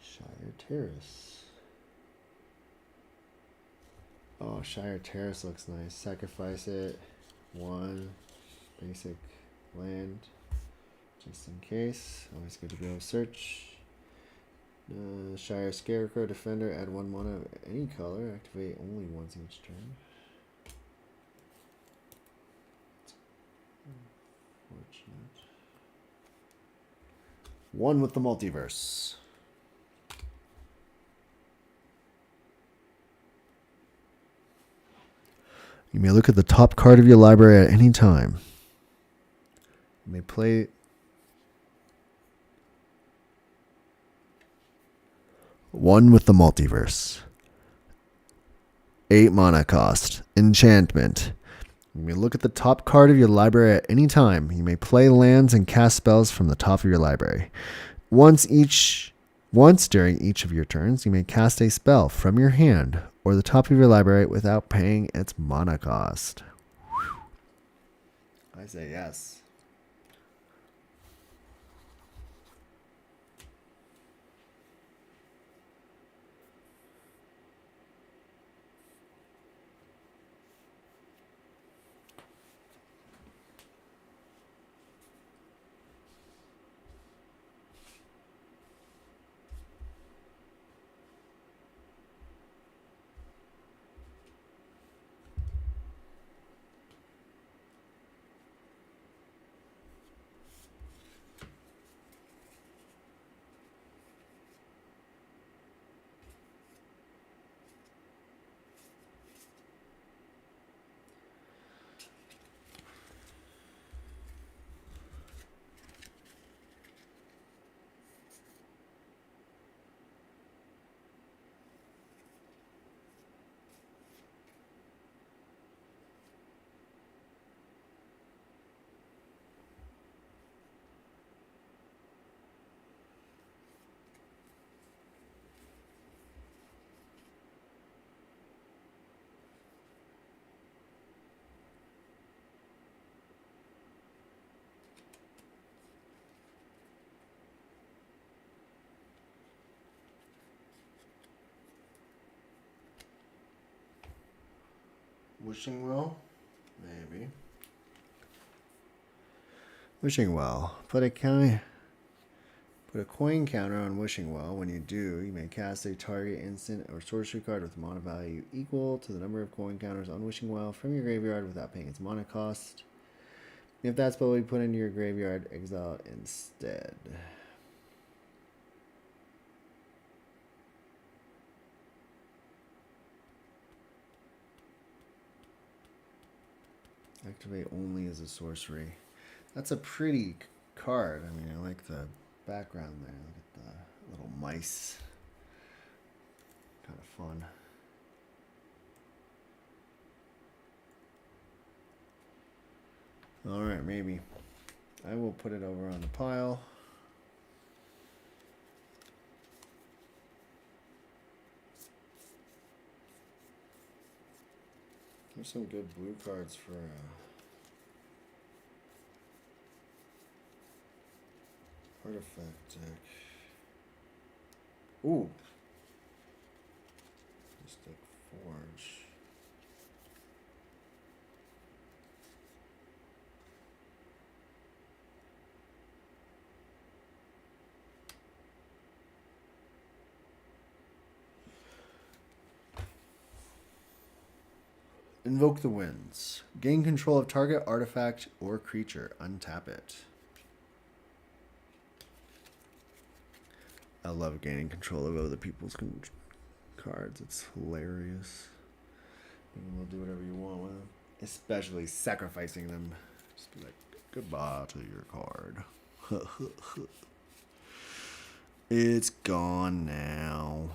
[SPEAKER 1] Shire Terrace. Oh, Shire Terrace looks nice. Sacrifice it. 1 basic land. Just in case. Always good to be able to search. Shire Scarecrow Defender. Add 1 mana of any color. Activate only once each turn. Fortunate. 1 with the multiverse. You may look at the top card of your library at any time. You may play 1 with the multiverse. 8 mana cost. Enchantment. You may look at the top card of your library at any time. You may play lands and cast spells from the top of your library. Once during each of your turns, you may cast a spell from your hand or the top of your library without paying its mana cost. I say yes. Wishing Well? Maybe. Wishing Well. Put a coin counter on Wishing Well. When you do, you may cast a target instant or sorcery card with mana value equal to the number of coin counters on Wishing Well from your graveyard without paying its mana cost. If that spell will be put into your graveyard, exile it instead. Activate only as a sorcery. That's a pretty card. I mean, I like the background there. Look at the little mice. Kind of fun. All right, maybe. I will put it over on the pile. There's some good blue cards for artifact deck. Ooh. Mystic Forge. Invoke the Winds. Gain control of target artifact or creature. Untap it. I love gaining control of other people's cards. It's hilarious. You will do whatever you want with them. Especially sacrificing them. Just be like, goodbye to your card. It's gone now.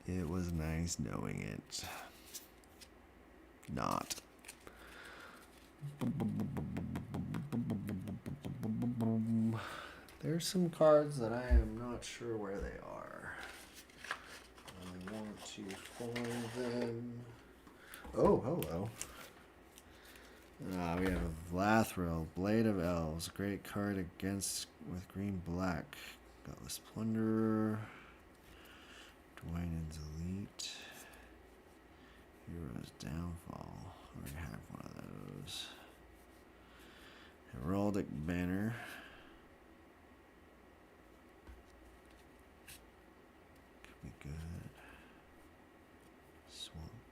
[SPEAKER 1] It was nice knowing it. Not. There's some cards that I am not sure where they are. I want to find them. Oh, hello. We have a Lathril, Blade of Elves. Great card against with green black. Gutless Plunderer. Dwayne's Elite. Hero's Downfall. I already have one of those. Heraldic Banner. Could be good. Swamp.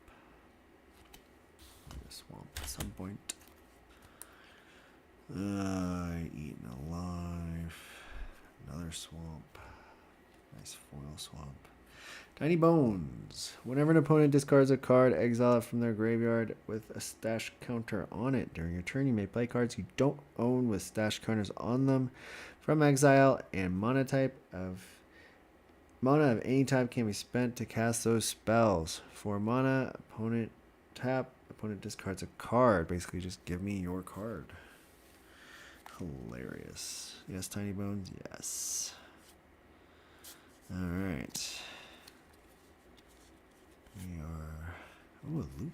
[SPEAKER 1] Need a swamp at some point. Eaten Alive. Another swamp. Nice foil swamp. Tiny Bones. Whenever an opponent discards a card, exile it from their graveyard with a stash counter on it. During your turn, you may play cards you don't own with stash counters on them from exile, and mana of any type can be spent to cast those spells. For mana, opponent tap, opponent discards a card. Basically, just give me your card. Hilarious. Yes, Tiny Bones? Yes. Alright. We are... Ooh, a loot.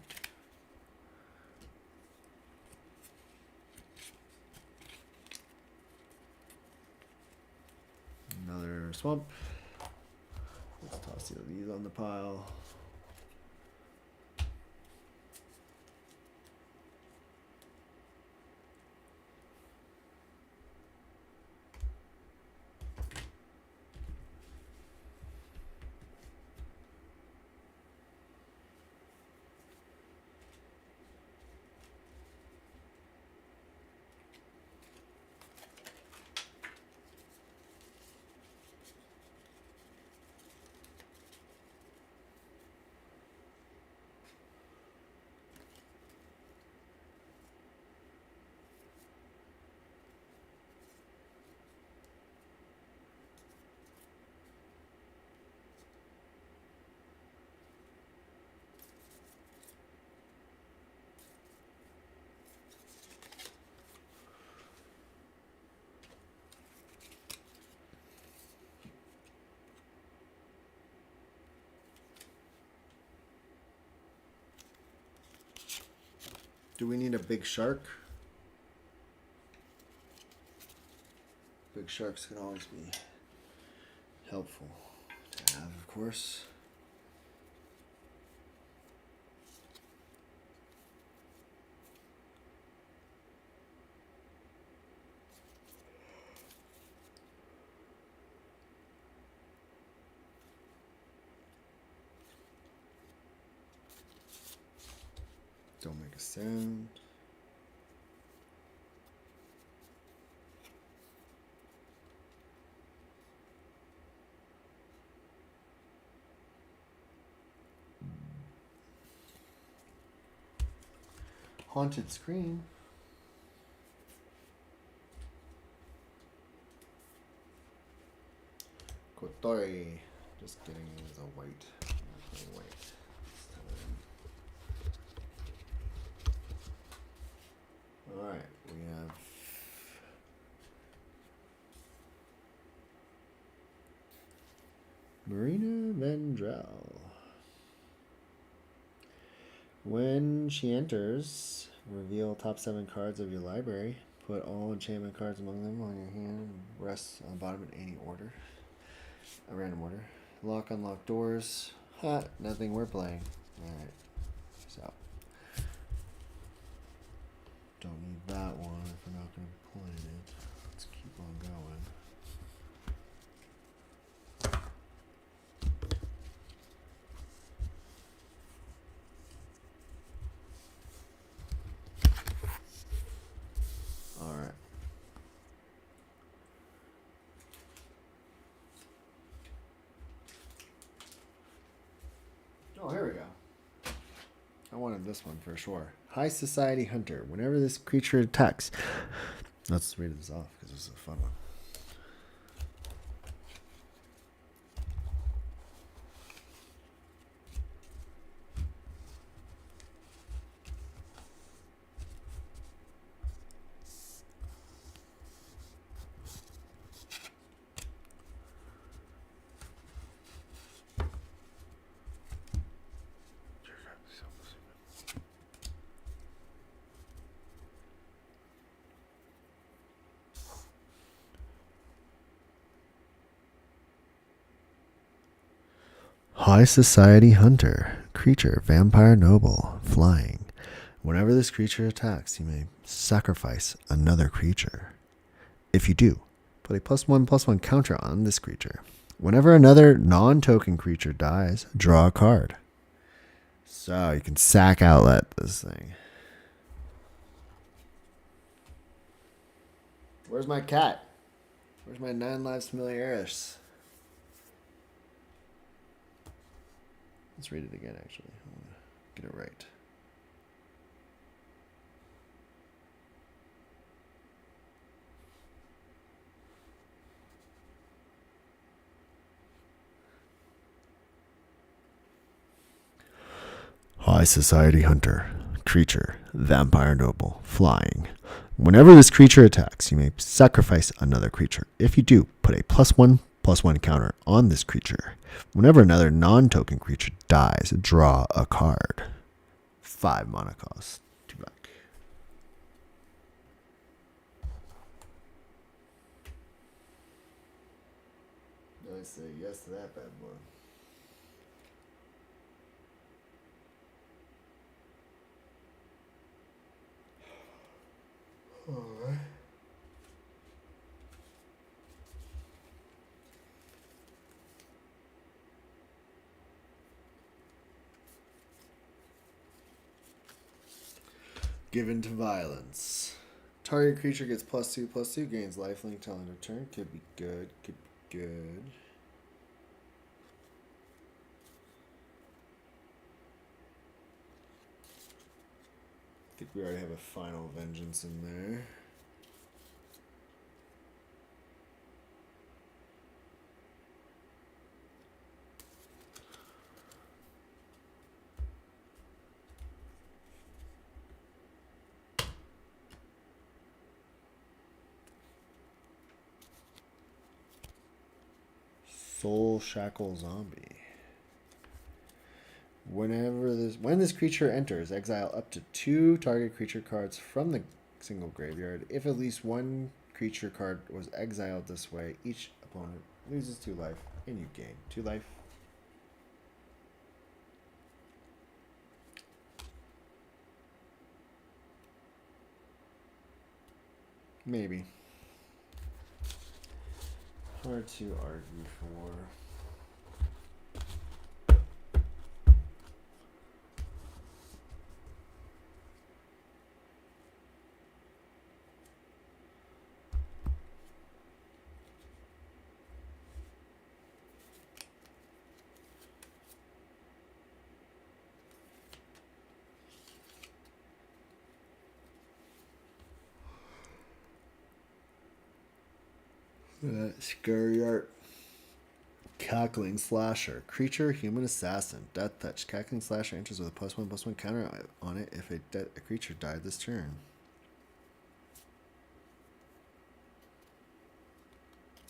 [SPEAKER 1] Another swamp. Let's toss these on the pile. Do we need a big shark? Big sharks can always be helpful to have, of course. Don't make a sound. Haunted Screen. Kotori. Just kidding, it was a white. White. Alright, we have Marina Vendrell. When she enters, reveal top 7 cards of your library. Put all enchantment cards among them on your hand and rest on the bottom in any order. A random order. Lock, unlock doors. Ha, nothing we're playing. Alright. So. Don't need that one if we're not going to be playing it. Let's keep on going. Alright. Oh, here we go. I wanted this one for sure. High Society Hunter. Whenever this creature attacks. Let's read this off because this is a fun one. High Society Hunter. Creature, vampire noble, flying. Whenever this creature attacks, you may sacrifice another creature. If you do, put a +1/+1 counter on this creature. Whenever another non-token creature dies, draw a card. So you can sack outlet this thing. Where's my cat? Where's my 9 lives familiaris? Let's read it again, actually. I want to get it right. High Society Hunter. Creature, vampire noble, flying. Whenever this creature attacks, you may sacrifice another creature. If you do, put a +1/+1 counter on this creature. Whenever another non-token creature dies, draw a card. 5 mana cost. 2 black. I say yes to that bad boy. Alright. Given to violence. Target creature gets +2/+2, gains lifelink till end of turn. Could be good. Could be good. I think we already have a Final Vengeance in there. Soul Shackle Zombie. When this creature enters, exile up to 2 target creature cards from the single graveyard. If at least one creature card was exiled this way, each opponent loses 2 life and you gain 2 life. Maybe. Hard to argue for. Scary art. Cackling Slasher. Creature, human assassin. Death touch. Cackling Slasher enters with a +1/+1 counter on it if a creature died this turn.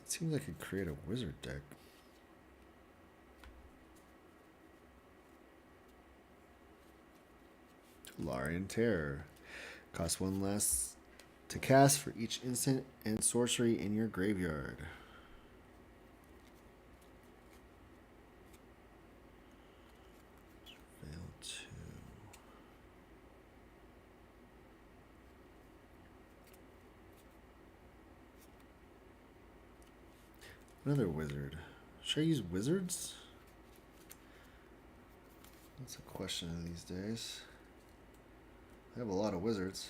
[SPEAKER 1] It seems like it could create a wizard deck. Larian Terror. Costs 1 less to cast for each instant and sorcery in your graveyard. Fail 2. Another wizard. Should I use wizards? That's a question of these days. I have a lot of wizards.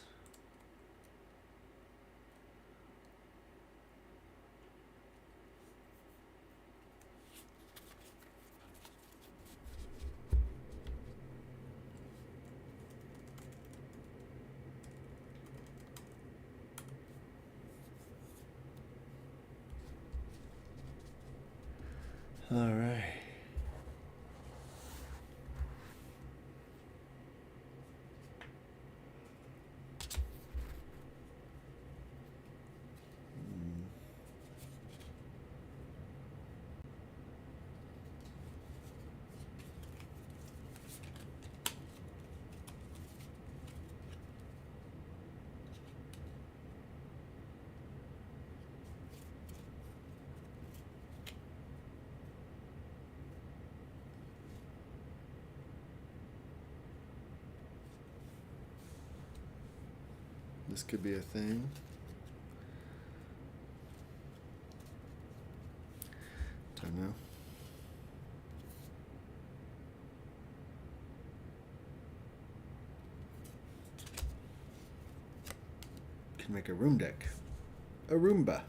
[SPEAKER 1] All right. This could be a thing. Don't know. Can make a room deck. A Roomba.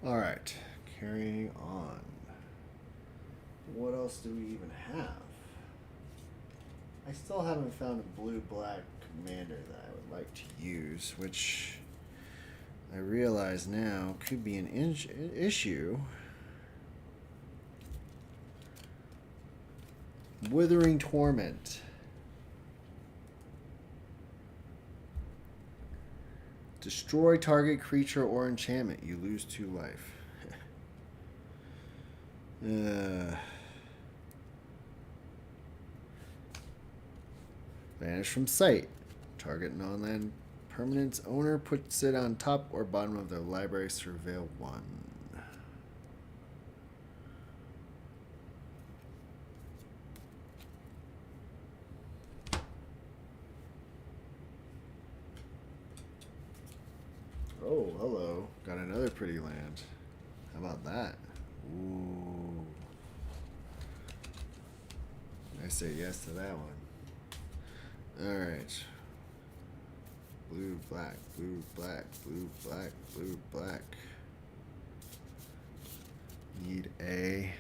[SPEAKER 1] All right, carrying on. What else do we even have? I still haven't found a blue-black commander that I would like to use, which I realize now could be an issue. Withering Torment. Destroy target creature or enchantment. You lose 2 life. Vanish from sight. Target non-land permanent's owner puts it on top or bottom of their library. Surveil 1. Oh, hello. Got another pretty land. How about that? Ooh. I say yes to that one. Alright. Blue, black, blue, black, blue, black, blue, black. Need a...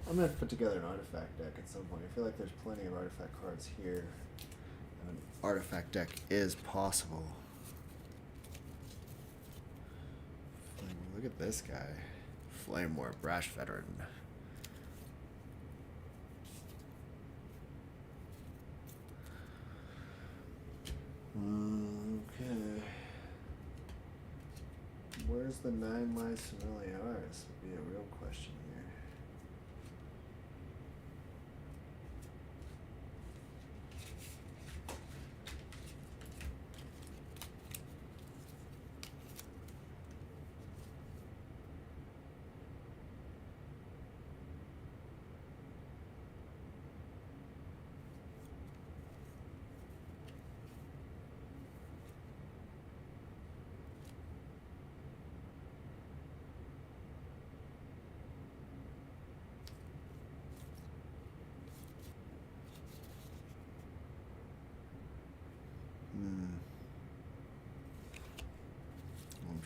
[SPEAKER 1] I'm going to put together an artifact deck at some point. I feel like there's plenty of artifact cards here. An artifact deck is possible. Look at this guy. Flame War, Brash Veteran. Okay. Where's the 9 Lives Familiaris? Would be a real question here.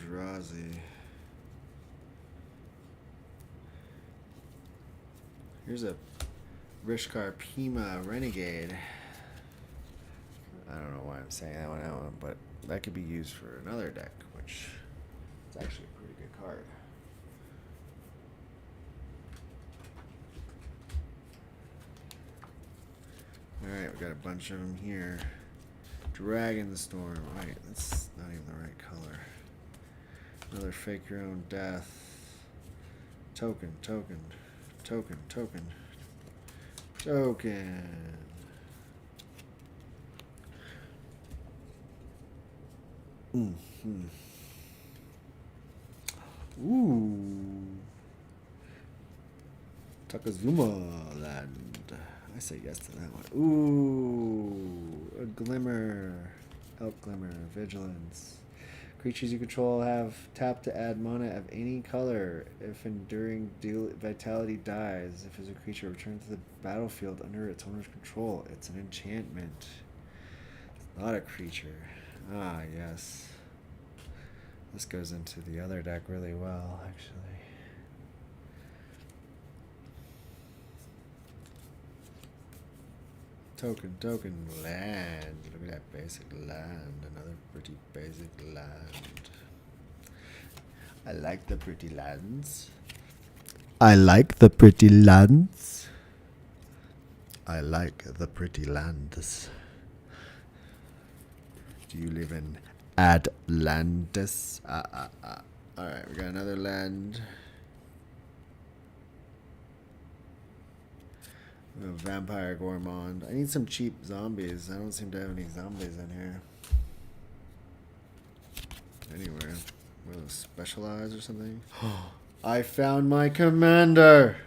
[SPEAKER 1] Eldrazi. Here's a Rishkar Pima Renegade. I don't know why I'm saying that one out, but that could be used for another deck, which is actually a pretty good card. Alright, we got a bunch of them here. Dragon Storm. Alright, that's not even the right color. Another Fake Your Own Death. Token. Ooh. Takazuma Land. I say yes to that one. Ooh. A Glimmer. Elk Glimmer. Vigilance. Creatures you control have tap to add mana of any color. If Enduring Vitality dies, if it's a creature returned to the battlefield under its owner's control, it's an enchantment. It's not a creature. Ah, yes. This goes into the other deck really well, actually. Token, land. Look at that basic land. Another pretty basic land. I like the pretty lands. I like the pretty lands. Do you live in Atlantis? Alright, we got another land. Vampire Gourmand. I need some cheap zombies. I don't seem to have any zombies in here. Anywhere. Will it specialize or something? I found my commander!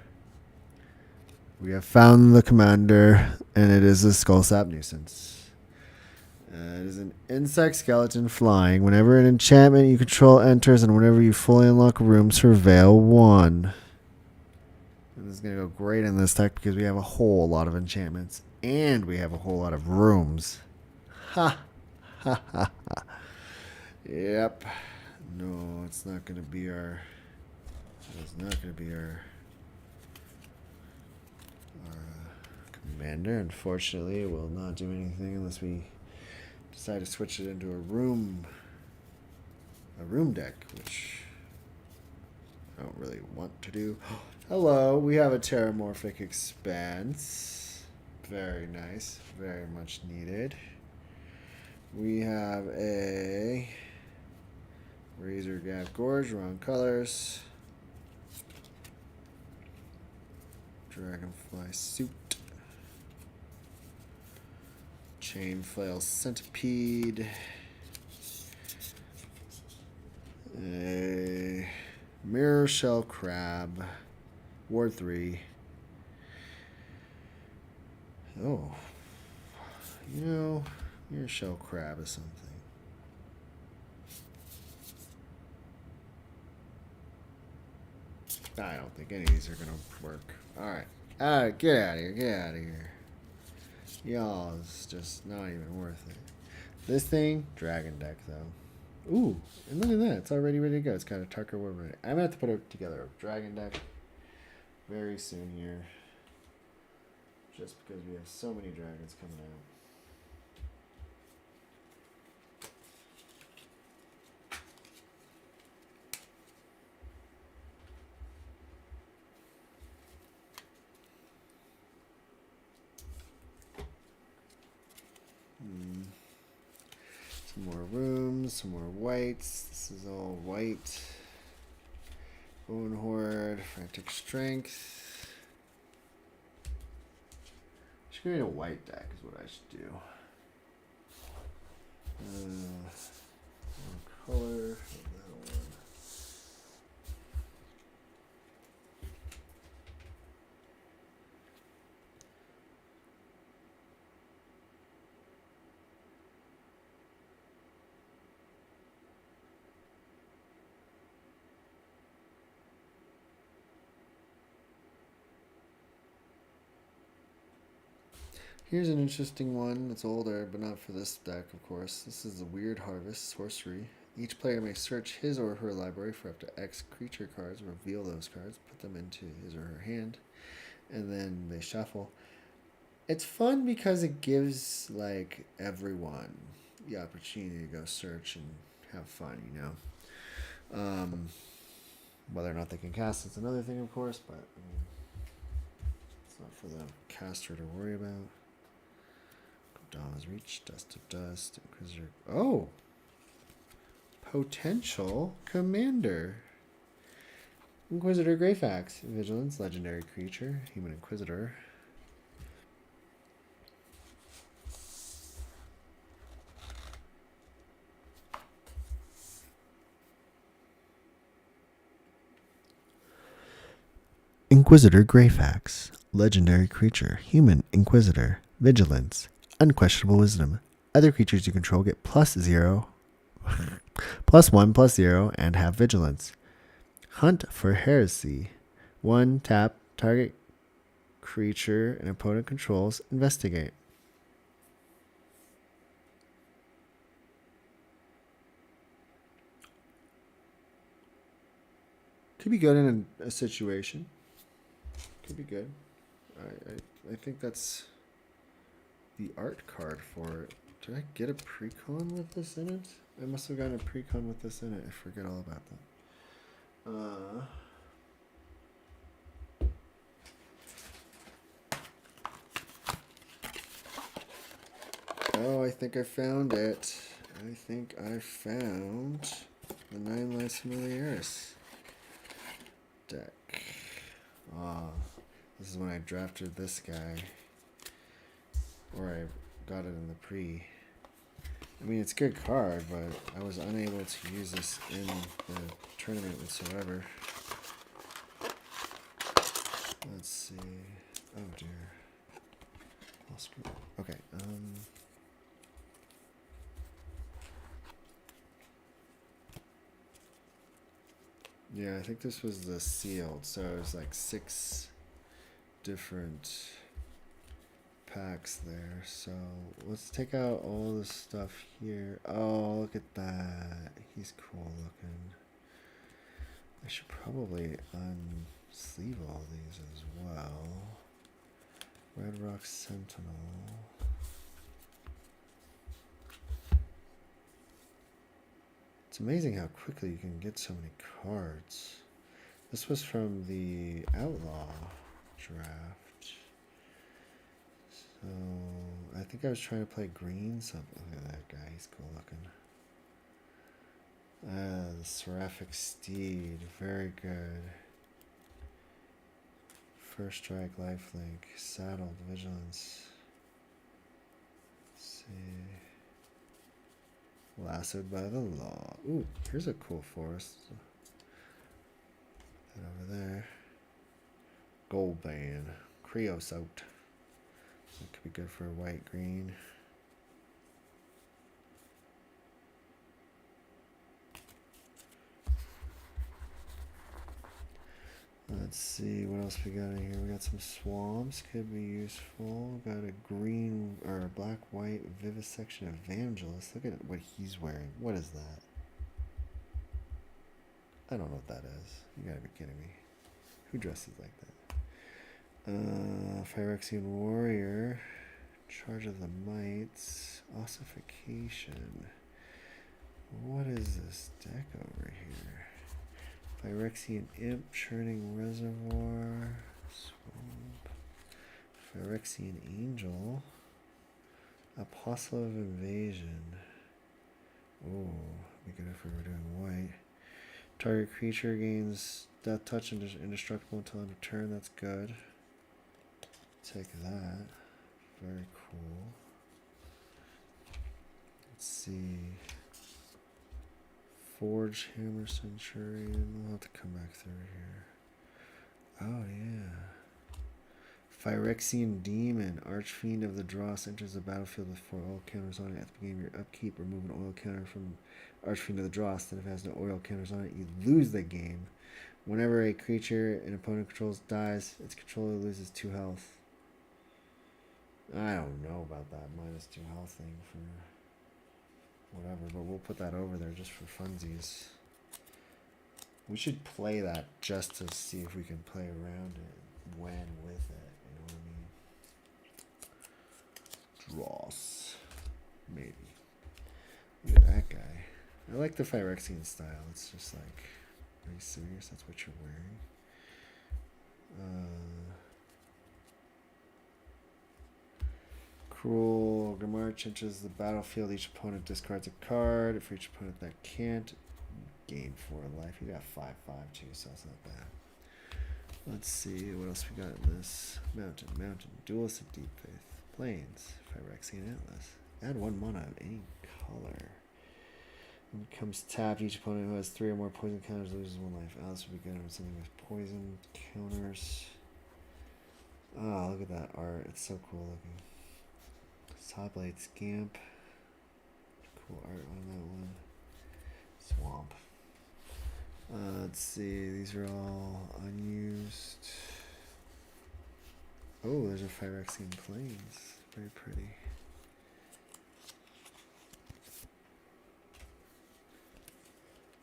[SPEAKER 1] We have found the commander, and it is a Skullsap Nuisance. It is an insect skeleton flying. Whenever an enchantment you control enters, and whenever you fully unlock rooms for Veil 1. This is going to go great in this deck because we have a whole lot of enchantments and we have a whole lot of rooms. Ha! Ha ha ha. Yep. No, it's not going to be our... It's not going to be our commander. Unfortunately, it will not do anything unless we decide to switch it into a room deck, which I don't really want to do. Hello, we have a Terramorphic Expanse. Very nice. Very much needed. We have a Razor Gap Gorge, wrong colors. Dragonfly Suit. Chain Flail Centipede. A Mirror Shell Crab. Ward 3. Oh. You know, Mirror Shell Crab is something. I don't think any of these are going to work. Alright. Get out of here. Get out of here. Y'all, it's just not even worth it. This thing, Dragon deck, though. Ooh, and look at that. It's already ready to go. It's got a Tucker Woodward. I'm going to have to put together a Dragon deck very soon here. Just because we have so many dragons coming out. Some more rooms, some more whites. This is all white. Bone Horde, Frantic Strength. I should create a white deck is what I should do. Color. Here's an interesting one. It's older, but not for this deck, of course. This is the Weird Harvest Sorcery. Each player may search his or her library for up to X creature cards, reveal those cards, put them into his or her hand, and then they shuffle. It's fun because it gives like everyone the opportunity to go search and have fun, you know. Whether or not they can cast, it's another thing, of course, but I mean, it's not for the caster to worry about. Dawn's Reach, Dust of Dust, Inquisitor. Oh! Potential Commander. Inquisitor Greyfax. Vigilance, legendary creature. Human Inquisitor. Inquisitor Greyfax. Legendary creature. Human Inquisitor. Vigilance. Unquestionable Wisdom. Other creatures you control get +0, +1/+0, and have Vigilance. Hunt for Heresy. 1 tap, target creature an opponent controls, investigate. Could be good in a situation. Could be good. I think that's the art card for it. Did I get a precon with this in it? I must have gotten a precon with this in it. I forget all about that. Oh, I think I found it. I think I found the 9 Lives Familiaris deck. This is when I drafted this guy. Or I got it in the pre. I mean, it's a good card, but I was unable to use this in the tournament whatsoever. Let's see. Oh, dear. I'll screw it. Okay, yeah, I think this was the sealed, so it was like 6 different packs there. So let's take out all this stuff here. Oh, look at that. He's cool looking. I should probably unsleeve all these as well. Red Rock Sentinel. It's amazing how quickly you can get so many cards. This was from the Outlaw draft. So I think I was trying to play green. So look at that guy. He's cool looking. The Seraphic Steed. Very good. First Strike, Lifelink. Saddled, Vigilance. Let's see. Lassoed by the Law. Ooh, here's a cool forest. That over there. Gold Band. Creosote. That could be good for white, green. Let's see what else we got in here. We got some swamps, could be useful. Got a green or black white Vivisection Evangelist. Look at what he's wearing. What is that? I don't know what that is. You gotta be kidding me. Who dresses like that? Phyrexian Warrior. Charge of the Mites. Ossification. What is this deck over here? Phyrexian Imp, Churning Reservoir, Swamp, Phyrexian Angel, Apostle of Invasion. Oh, be good if we were doing white. Target creature gains Death Touch and indestructible until end of turn. That's good. Take that. Very cool. Let's see. Forge Hammer Centurion. We'll have to come back through here. Oh, yeah. Phyrexian Demon. Archfiend of the Dross enters the battlefield with 4 oil counters on it. At the beginning of your upkeep, remove an oil counter from Archfiend of the Dross. Then if it has no oil counters on it, you lose the game. Whenever a creature an opponent controls dies, its controller loses 2 health. I don't know about that -2 health thing for whatever, but we'll put that over there just for funsies. We should play that just to see if we can play around it when with it. You know what I mean? Dross. Maybe. Look at that guy. I like the Phyrexian style. It's just like, are you serious? That's what you're wearing? Cruel. Grimarch enters the battlefield. Each opponent discards a card. For each opponent that can't, gain 4 life. You got 5/5 too, so that's not bad. Let's see what else we got in this. Mountain, Dualistic Deep Faith, Plains, Phyrexian Atlas. Add 1 mana of any color. When it comes tapped, each opponent who has 3 or more poison counters loses 1 life. Atlas would be good on something with poison counters. Oh, look at that art. It's so cool looking. Sawblade Scamp. Cool art on that one. Swamp. Let's see. These are all unused. Oh, there's a Phyrexian Plains. Very pretty.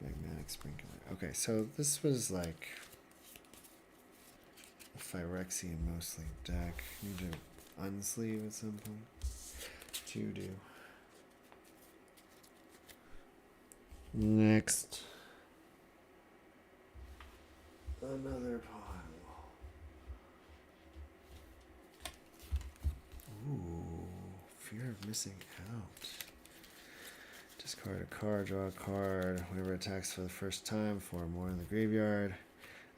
[SPEAKER 1] Magmatic Sprinkler. Okay, so this was like a Phyrexian mostly deck. Need to unsleeve at some point. To do. Next. Another pile. Ooh, fear of missing out. Discard a card, draw a card. Whenever it attacks for the first time, 4 or more in the graveyard.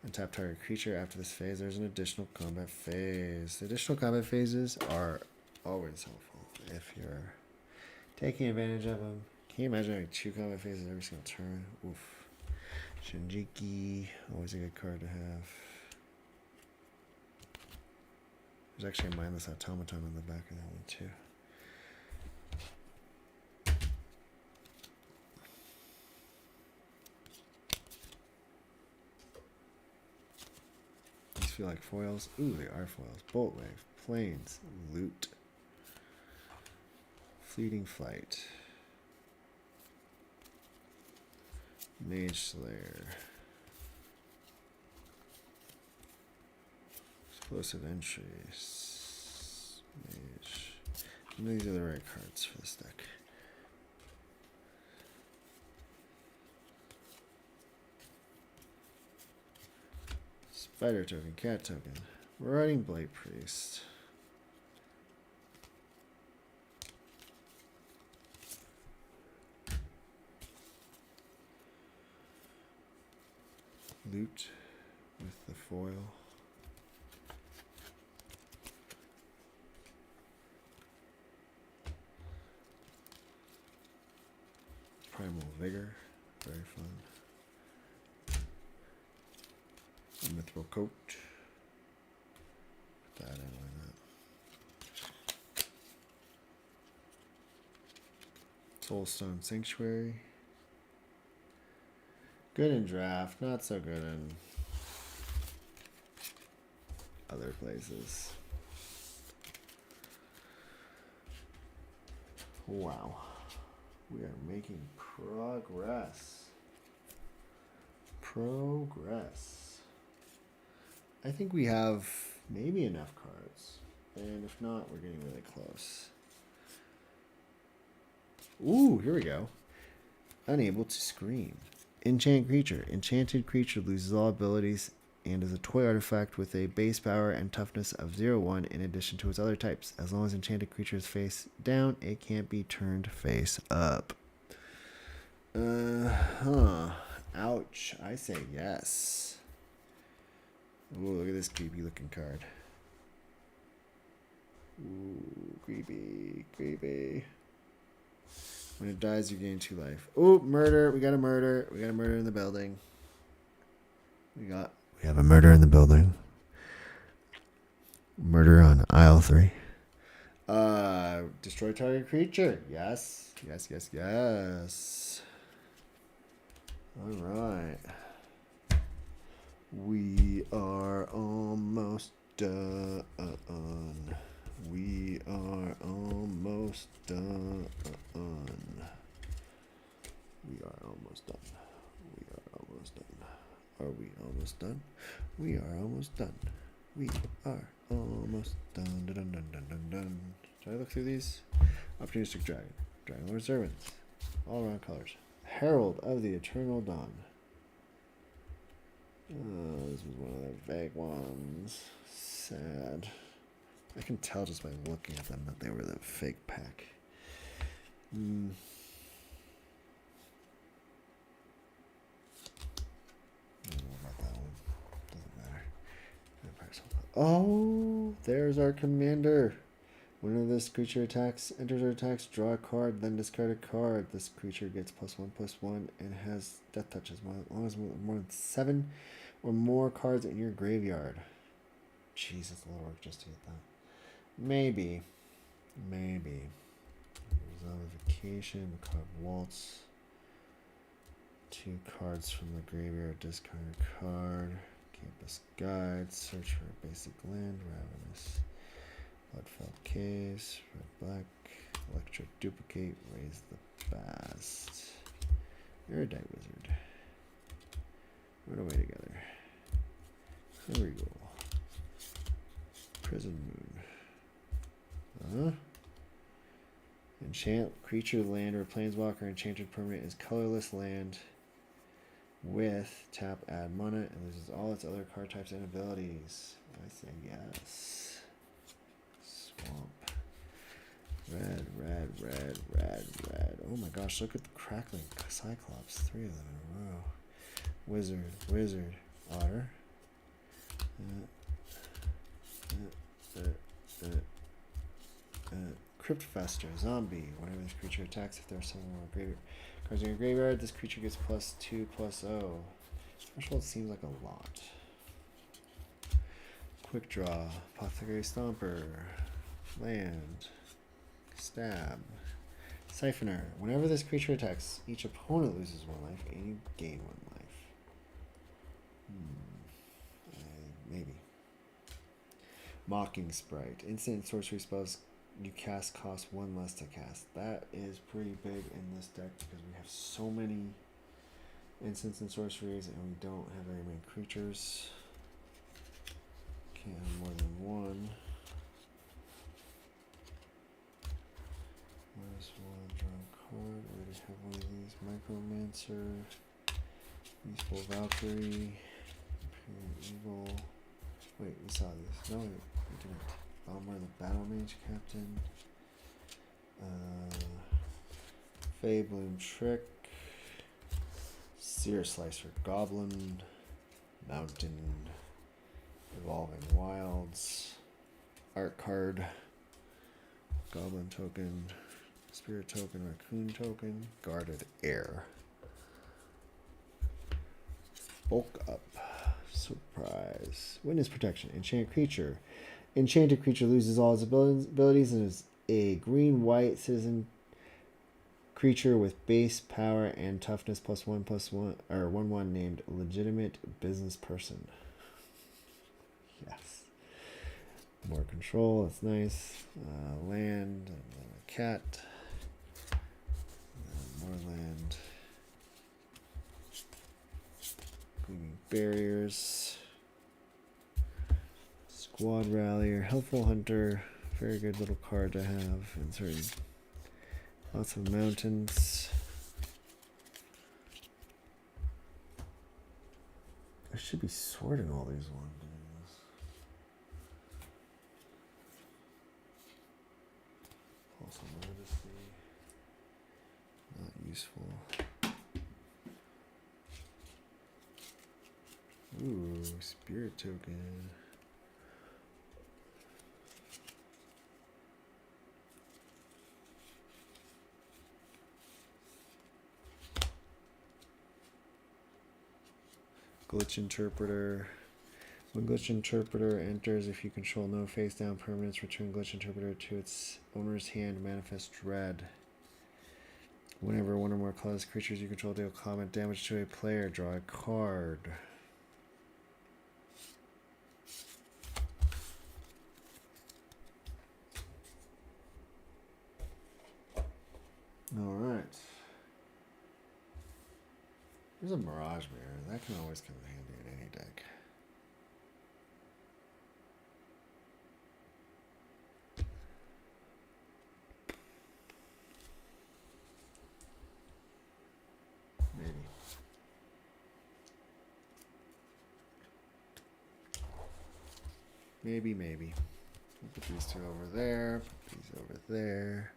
[SPEAKER 1] Untap target creature. After this phase, there's an additional combat phase. The additional combat phases are always helpful if you're taking advantage of them. Can you imagine having 2 combat phases every single turn? Oof. Shinjiki, always a good card to have. There's actually a mindless automaton on the back of that one too. These feel like foils. Ooh, they are foils. Bolt Wave, Plains, Loot, Fleeting Flight, Mage Slayer, Explosive Entries, Mage. These are the right cards for this deck. Spider token, cat token, Marauding Blight Priest. Loot with the foil. Primal Vigor, very fun. A Mithril Coat. Put that in, why not? Soulstone Sanctuary. Good in draft, not so good in other places. Wow. We are making progress. I think we have maybe enough cards. And if not, we're getting really close. Ooh, here we go. Unable to scream. Enchant creature. Enchanted creature loses all abilities and is a toy artifact with a base power and toughness of 0/1 in addition to its other types. As long as enchanted creature is face down, it can't be turned face up. Ouch. I say yes. Ooh, look at this creepy looking card. Ooh, creepy. When it dies, you gain 2 life. Ooh, murder. We got a murder. In the building. We have a murder in the building. Murder on aisle 3. Destroy target creature. Yes. All right. We are almost done. almost done. We are almost done. Are we almost done? We are almost done. We are almost done. Dun, dun, dun, dun, dun. Should I look through these? Opportunistic Dragon. Dragon Lord Servants. All around colors. Herald of the Eternal Dawn. Oh, this was one of the vague ones. Sad. I can tell just by looking at them that they were the fake pack. I don't know about that one. Doesn't matter. Oh, there's our commander. Whenever this creature enters or attacks, draw a card, then discard a card. This creature gets +1/+1 and has death touch as long as more than 7 or more cards in your graveyard. Jeez, that's a lot of work just to get that. Maybe. Zombification, card waltz. 2 cards from the graveyard, discard a card. Campus Guide, search for a basic land, Ravenous. Bloodfell Case, red black, electric duplicate, raise the bast. Erudite Wizard. Run away together. There we go. Prison Moon. Enchant creature, land, or planeswalker enchanted permanent is colorless land with tap, add mana, and loses all its other card types and abilities. I say yes. Swamp. Red. Oh my gosh, look at the crackling Cyclops. 3 of them in a row. Wizard. Otter. Cryptfester, zombie. Whenever this creature attacks, if there are some more graveyard cards in your graveyard, this creature gets +2/+0. Threshold seems like a lot. Quick draw, Apothecary Stomper, land, stab, Siphoner. Whenever this creature attacks, each opponent loses 1 life and you gain 1 life. Maybe. Mocking Sprite. Instant sorcery spells you cast cost 1 less to cast. That is pretty big in this deck because we have so many instants and sorceries and we don't have very many creatures. Can't have more than 1. -1, draw a card. I already have one of these. Micromancer. Useful Valkyrie. Imperial Eagle. Wait, we saw these. No, we didn't. Bomber, the Battle Mage Captain. Faebloom Trick. Sear Slicer Goblin. Mountain. Evolving Wilds. Art card. Goblin token. Spirit token. Raccoon token. Guarded Air. Bulk up. Surprise. Witness protection. Enchant creature. Enchanted creature loses all its abilities and is a green-white citizen creature with base power and toughness +1/+1 or 1/1 named legitimate business person. Yes. More control. That's nice. Land. And a cat. And more land. Gleaming barriers. Squad Rallier, Helpful Hunter, very good little card to have. And certain lots of mountains. I should be sorting all these ones. Also, Majesty, not useful. Ooh, Spirit token. Glitch Interpreter. When Glitch Interpreter enters, if you control no face down permanents, return Glitch Interpreter to its owner's hand, manifest dread. Whenever one or more colorless creatures you control deal combat damage to a player, draw a card. Alright. There's a Mirage Mirror. That can always come in handy in any deck. Maybe. We'll put these two over there. Put these over there.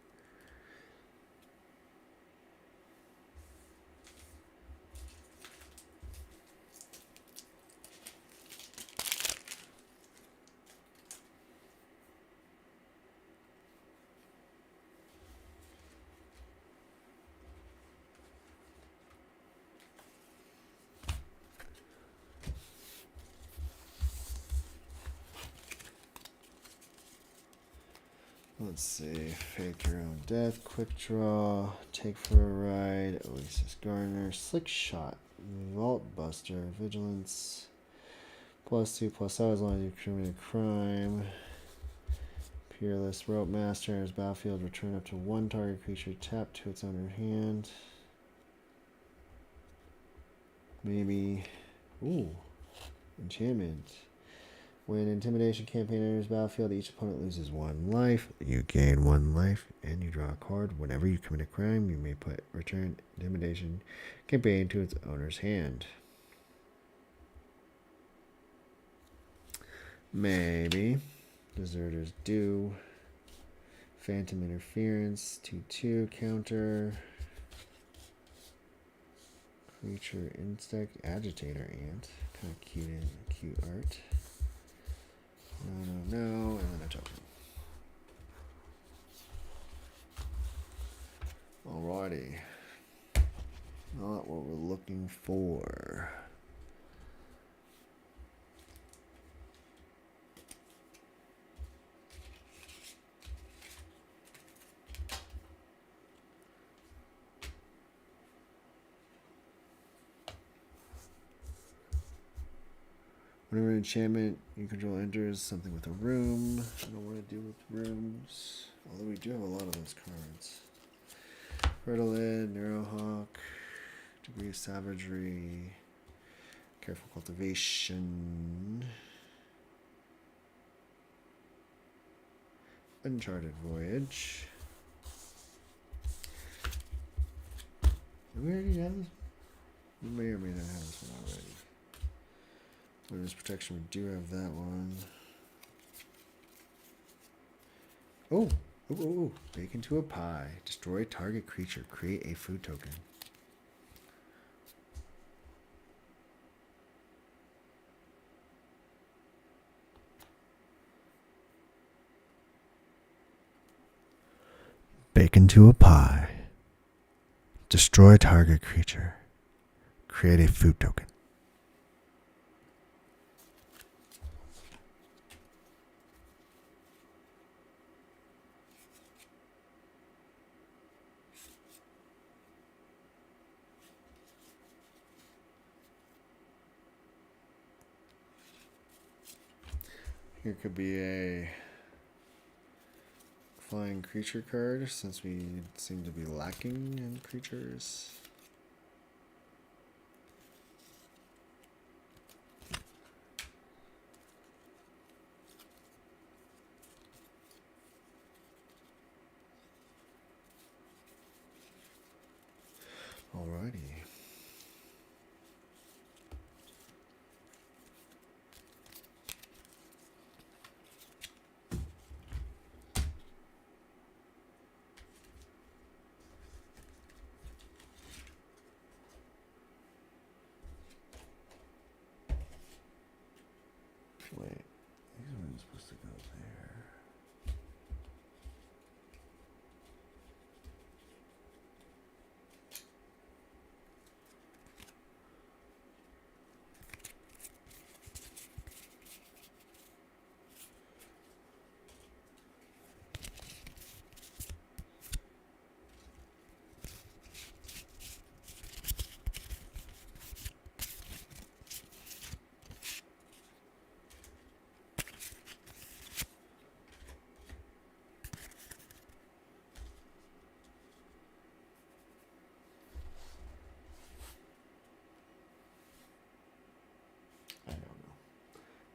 [SPEAKER 1] Let's see. Fake your own death. Quick draw. Take for a ride. Oasis Gardener. Slick Shot. Vault Buster. Vigilance. +2/+, as long as you commit a crime. Peerless Rope Master. As battlefield, return up to one target creature tapped to its owner hand. Maybe. Ooh. Enchantment. When Intimidation campaign enters battlefield, each opponent loses 1 life. You gain 1 life, and you draw a card. Whenever you commit a crime, you may put return Intimidation campaign to its owner's hand. Maybe. Deserter's Due. Phantom Interference. 2/2 counter. Creature Insect. Agitator Ant. Kind of cute art. No, and then a token. Alrighty. Not what we're looking for. Whenever an enchantment you control enters something with a room, I don't want to deal with rooms. Although we do have a lot of those cards. Fertilid, Neurohawk, Degree of Savagery, Careful Cultivation, Uncharted Voyage. Do we already have this? We may or may not have this one already. Witness Protection, we do have that one. Oh! Bake into a pie. Destroy target creature. Create a food token. Bake into a pie. Destroy target creature. Create a food token. Here could be a flying creature card, since we seem to be lacking in creatures. Alrighty.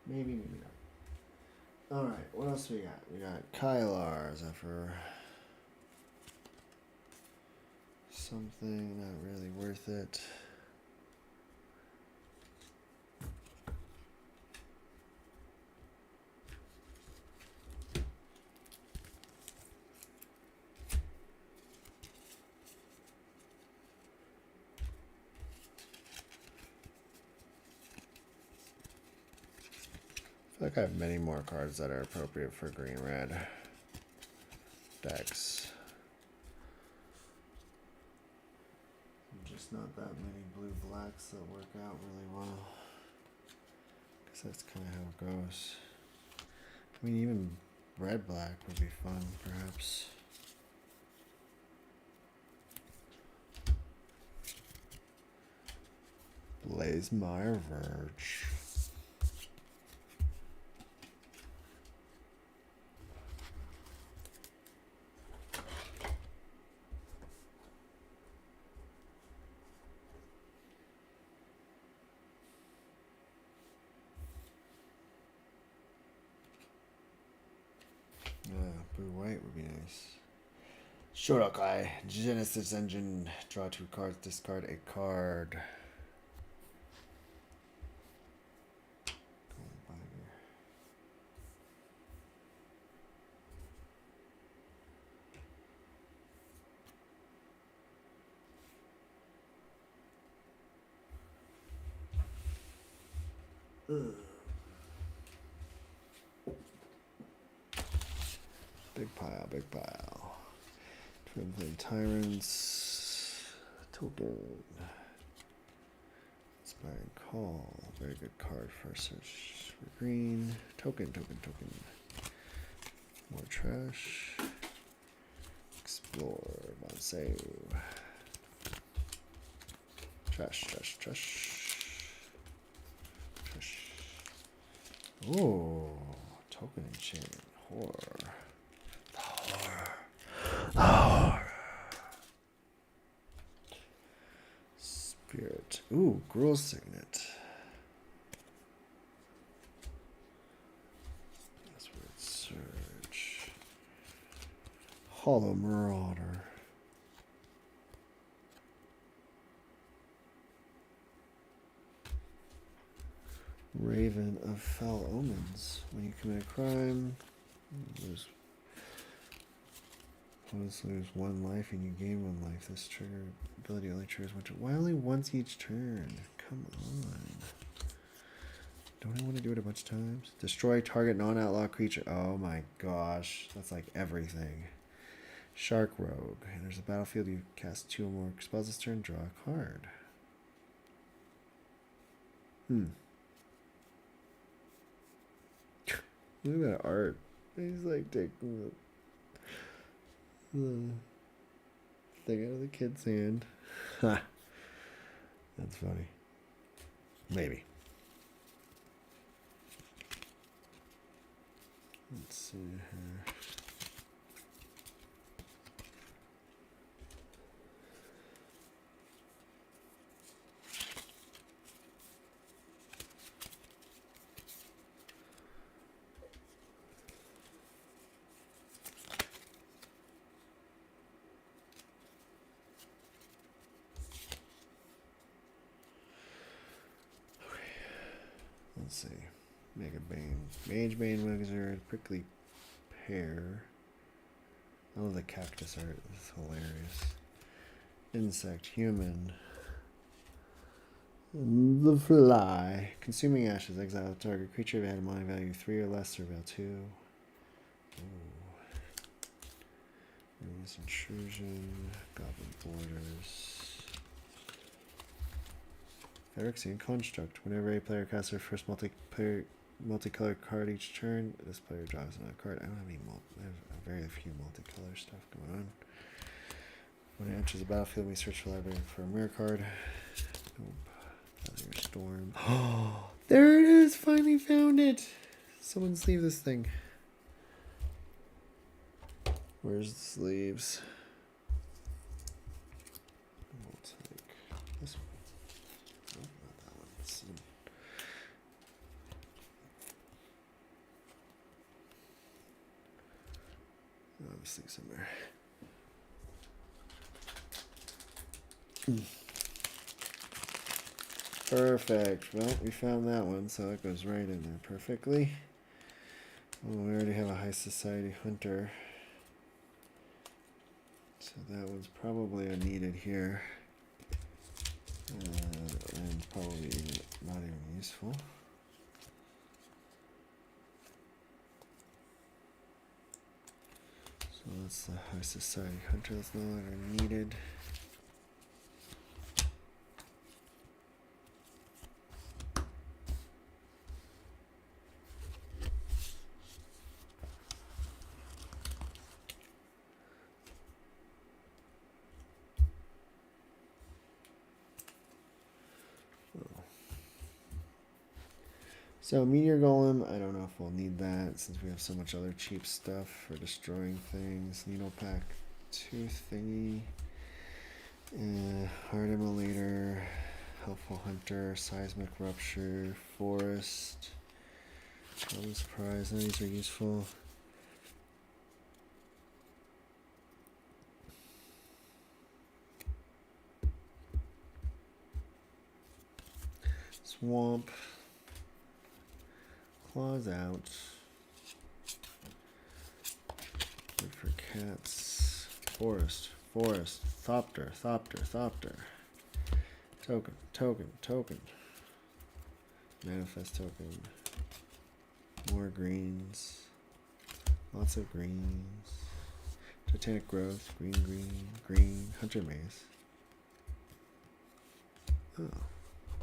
[SPEAKER 1] Maybe, maybe not. Alright, what else we got? We got Kylar. Is that for something not really worth it? I feel like I have many more cards that are appropriate for green-red decks. Just not that many blue-blacks that work out really well. Because that's kind of how it goes. I mean, even red-black would be fun, perhaps. Blazemeyer Verge. Blue-white would be nice. Shodokai, Genesis Engine. Draw 2 cards, discard a card. Big pile, big pile. Twin Flame Tyrants. Token. Inspiring Call. Very good card for search for green. Token, token, token. More trash. Explore. Bonsai. Trash, trash, trash. Trash. Oh, token enchant. Horror. Spirit. Ooh, Gruul Signet. Password search. Hollow Marauder. Raven of Foul Omens. When you commit a crime, lose one life and you gain one life. This trigger ability only triggers once. Why only once each turn? Come on. Don't I want to do it a bunch of times? Destroy target non-outlaw creature. Oh my gosh. That's like everything. Shark Rogue. And there's a battlefield. You cast 2 or more spells this turn. Draw a card. Look at that art. He's like taking the thing out of the kid's hand. Ha. That's funny. Maybe. Let's see here. Let's see. Mega Bane. Mage Bane Wizard. Prickly Pear. Oh, the cactus art is hilarious. Insect. Human. The Fly. Consuming Ashes. Exile target creature. If it had a mana value 3 or less, surveil 2. Ooh. Release Intrusion. Goblin Borders. Phyrexian Construct. Whenever a player casts their first multicolored card each turn, this player draws another card. I don't have any I have very few multicolor stuff going on. When it enters the battlefield, we search the library for a mirror card. Nope. Storm. Oh, there it is! Finally found it! Someone sleeve this thing. Where's the sleeves? We'll take this one. Oh, not that one. This one. Obviously somewhere. Perfect. Well, we found that one, so that goes right in there perfectly. Well, we already have a high society hunter. So that one's probably unneeded here. And probably not even useful. So that's the high society hunter. That's no longer needed. So Meteor Golem, I don't know if we'll need that since we have so much other cheap stuff for destroying things. Needle Pack 2 thingy. Heart Immolator, Helpful Hunter, Seismic Rupture, Forest. I'm surprised. None of these are useful. Swamp. Claws out. Good for cats. Forest. Forest. Thopter. Thopter. Thopter. Token. Token. Token. Manifest token. More greens. Lots of greens. Titanic growth. Green, green, green. Hunter maze. Oh,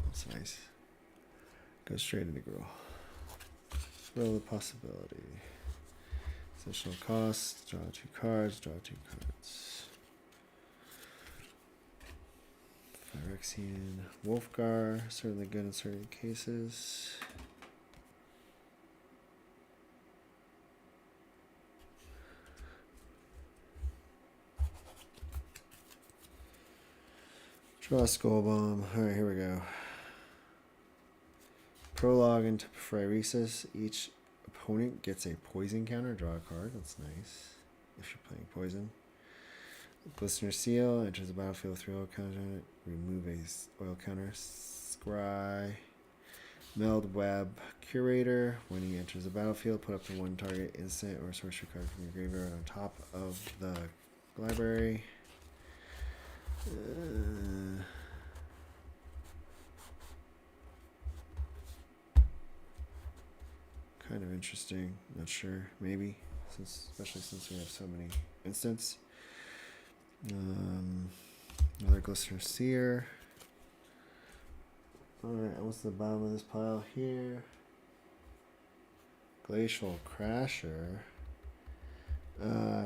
[SPEAKER 1] that's nice. Go straight into grow. Roll the possibility. Additional costs. Draw 2 cards. Draw 2 cards. Phyrexian. Wolfgar. Certainly good in certain cases. Draw a Skull Bomb. Alright, here we go. Prologue into Phyresis. Each opponent gets a poison counter. Draw a card. That's nice. If you're playing poison. Glistener Seal. Enters the battlefield with 3 oil counters on it. Remove a oil counter. Scry. Meld Web Curator. When he enters the battlefield, put up to 1 target instant or sorcery card from your graveyard on top of the library. Kind of interesting. Not sure. Maybe. Especially since we have so many instants. Another Glistener Seer. Alright, what's the bottom of this pile here? Glacial Crasher.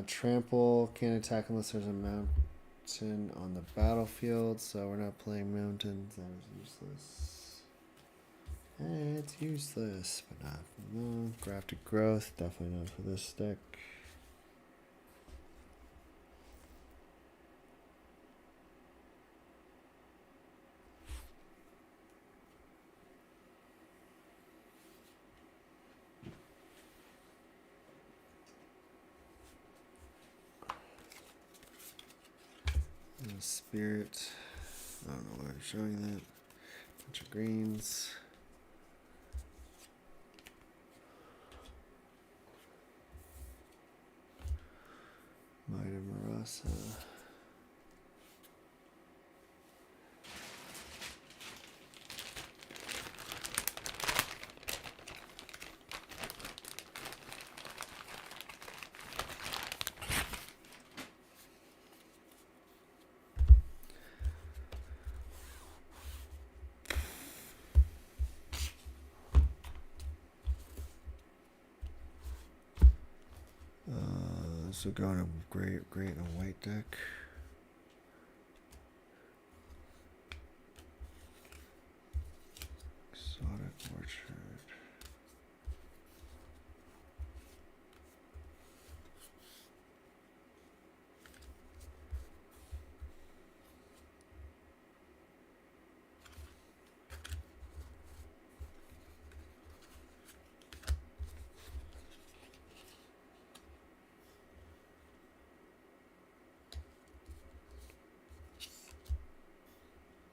[SPEAKER 1] Trample. Can't attack unless there's a mountain on the battlefield, so we're not playing mountains. That is useless. It's useless, but not for no. Grafted Growth. Definitely not for this deck. Spirit. I don't know why I'm showing that. Bunch of greens. Might Marasa. So going to great in a white deck. Exotic Orchard.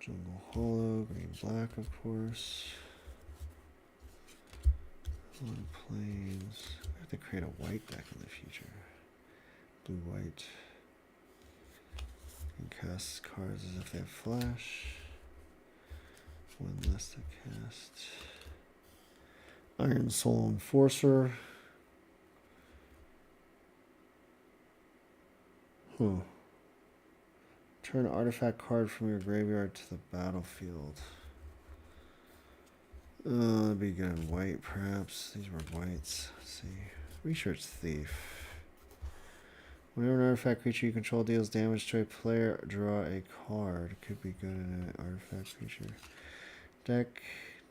[SPEAKER 1] Jungle Hollow, green black, of course. On planes. I have to create a white deck in the future. Blue white. And cast cards as if they have flash. One less to cast. Iron Soul Enforcer. Turn an artifact card from your graveyard to the battlefield. That'd be good in white, perhaps. These were whites. Let's see. Research Thief. Whenever an artifact creature you control deals damage to a player, draw a card. Could be good in an artifact creature deck.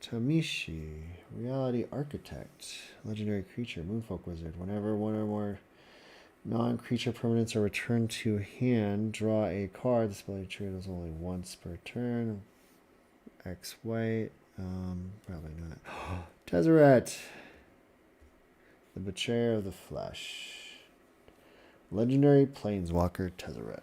[SPEAKER 1] Tamishi. Reality Architect. Legendary creature. Moonfolk Wizard. Whenever one or more non-creature permanents are returned to hand, draw a card. This ability triggers only once per turn. X white. Probably not. Tezzeret. The Betrayer of the Flesh. Legendary Planeswalker Tezzeret.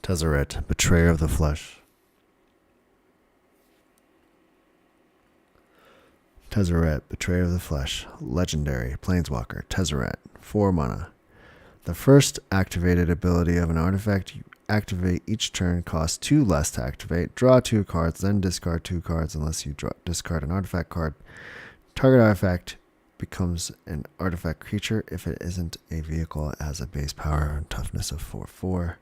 [SPEAKER 1] Tezzeret, Betrayer of the Flesh. Tezzeret, Betrayer of the Flesh. Legendary, Planeswalker, Tezzeret, 4 mana. The first activated ability of an artifact you activate each turn costs 2 less to activate. Draw 2 cards, then discard 2 cards unless you discard an artifact card. Target artifact becomes an artifact creature if it isn't a vehicle. It has a base power and toughness of 4/4.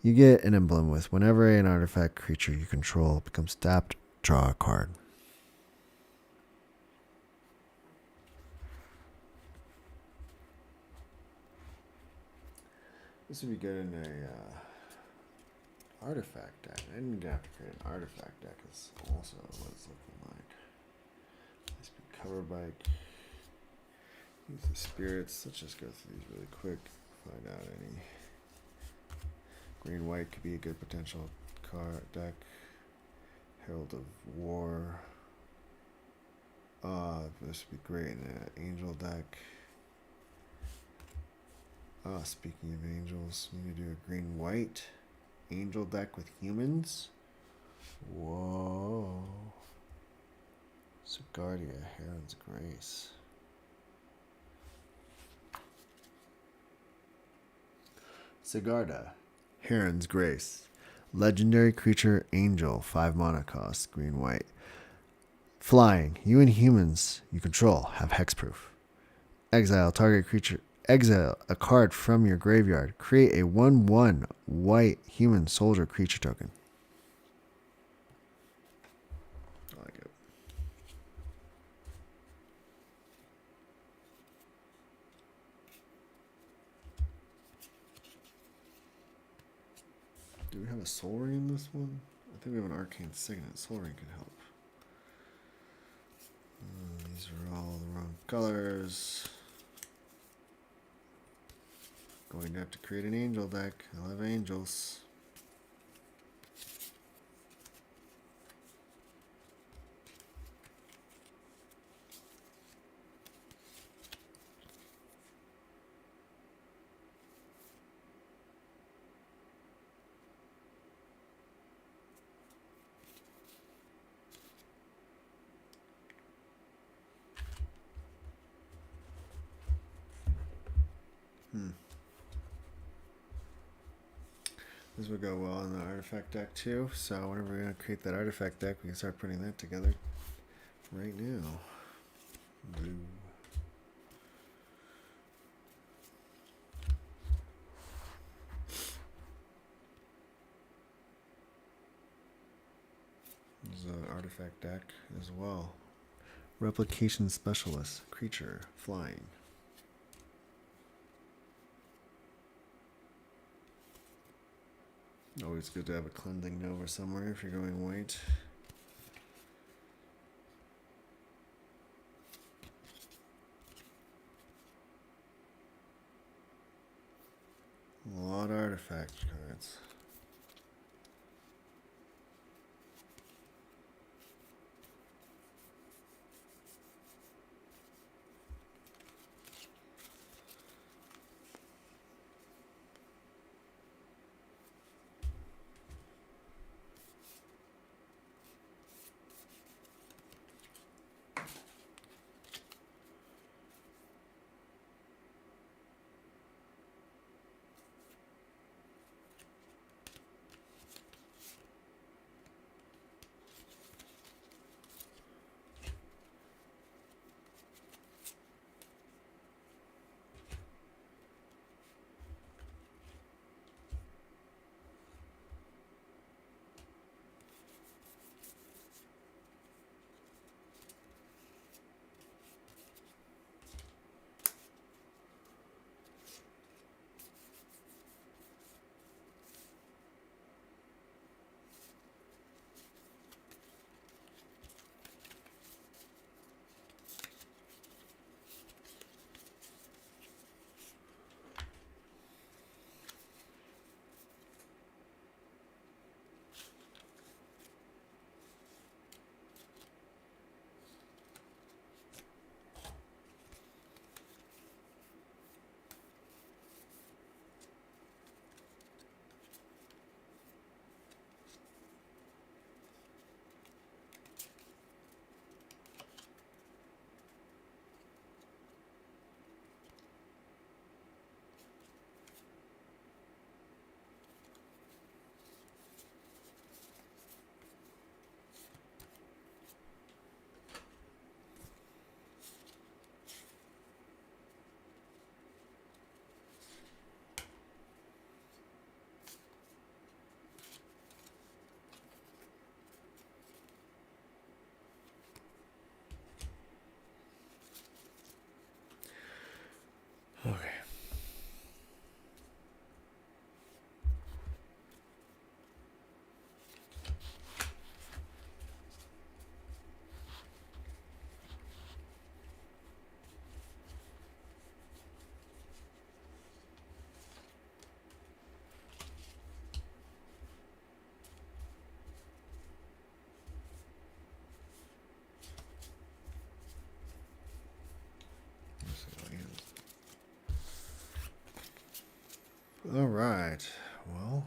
[SPEAKER 1] You get an emblem with whenever an artifact creature you control becomes tapped, draw a card. This would be good in a artifact deck. I didn't have to create an artifact deck. It's also what it's looking like. Let's be covered by use the spirits. Let's just go through these really quick. Find out any. Green white could be a good potential card deck. Herald of War. This would be great in an angel deck. Speaking of angels, we need to do a green white angel deck with humans. Whoa. Sigardia, Heron's Grace. Sigarda, Heron's Grace. Legendary creature, angel, 5 mana cost, green white. Flying, you and humans you control have hexproof. Exile target creature. Exile a card from your graveyard. Create a 1/1 white human soldier creature token. I like it. Do we have a Soul Ring in this one? I think we have an Arcane Signet. Soul Ring could help. These are all the wrong colors. Going to have to create an angel deck. I love angels. This would go well in the artifact deck too. So whenever we're going to create that artifact deck, we can start putting that together right now. Blue. There's an artifact deck as well. Replication Specialist. Creature. Flying. Always good to have a cleansing Nova somewhere if you're going white. A lot of artifact cards. Okay. All right. Well,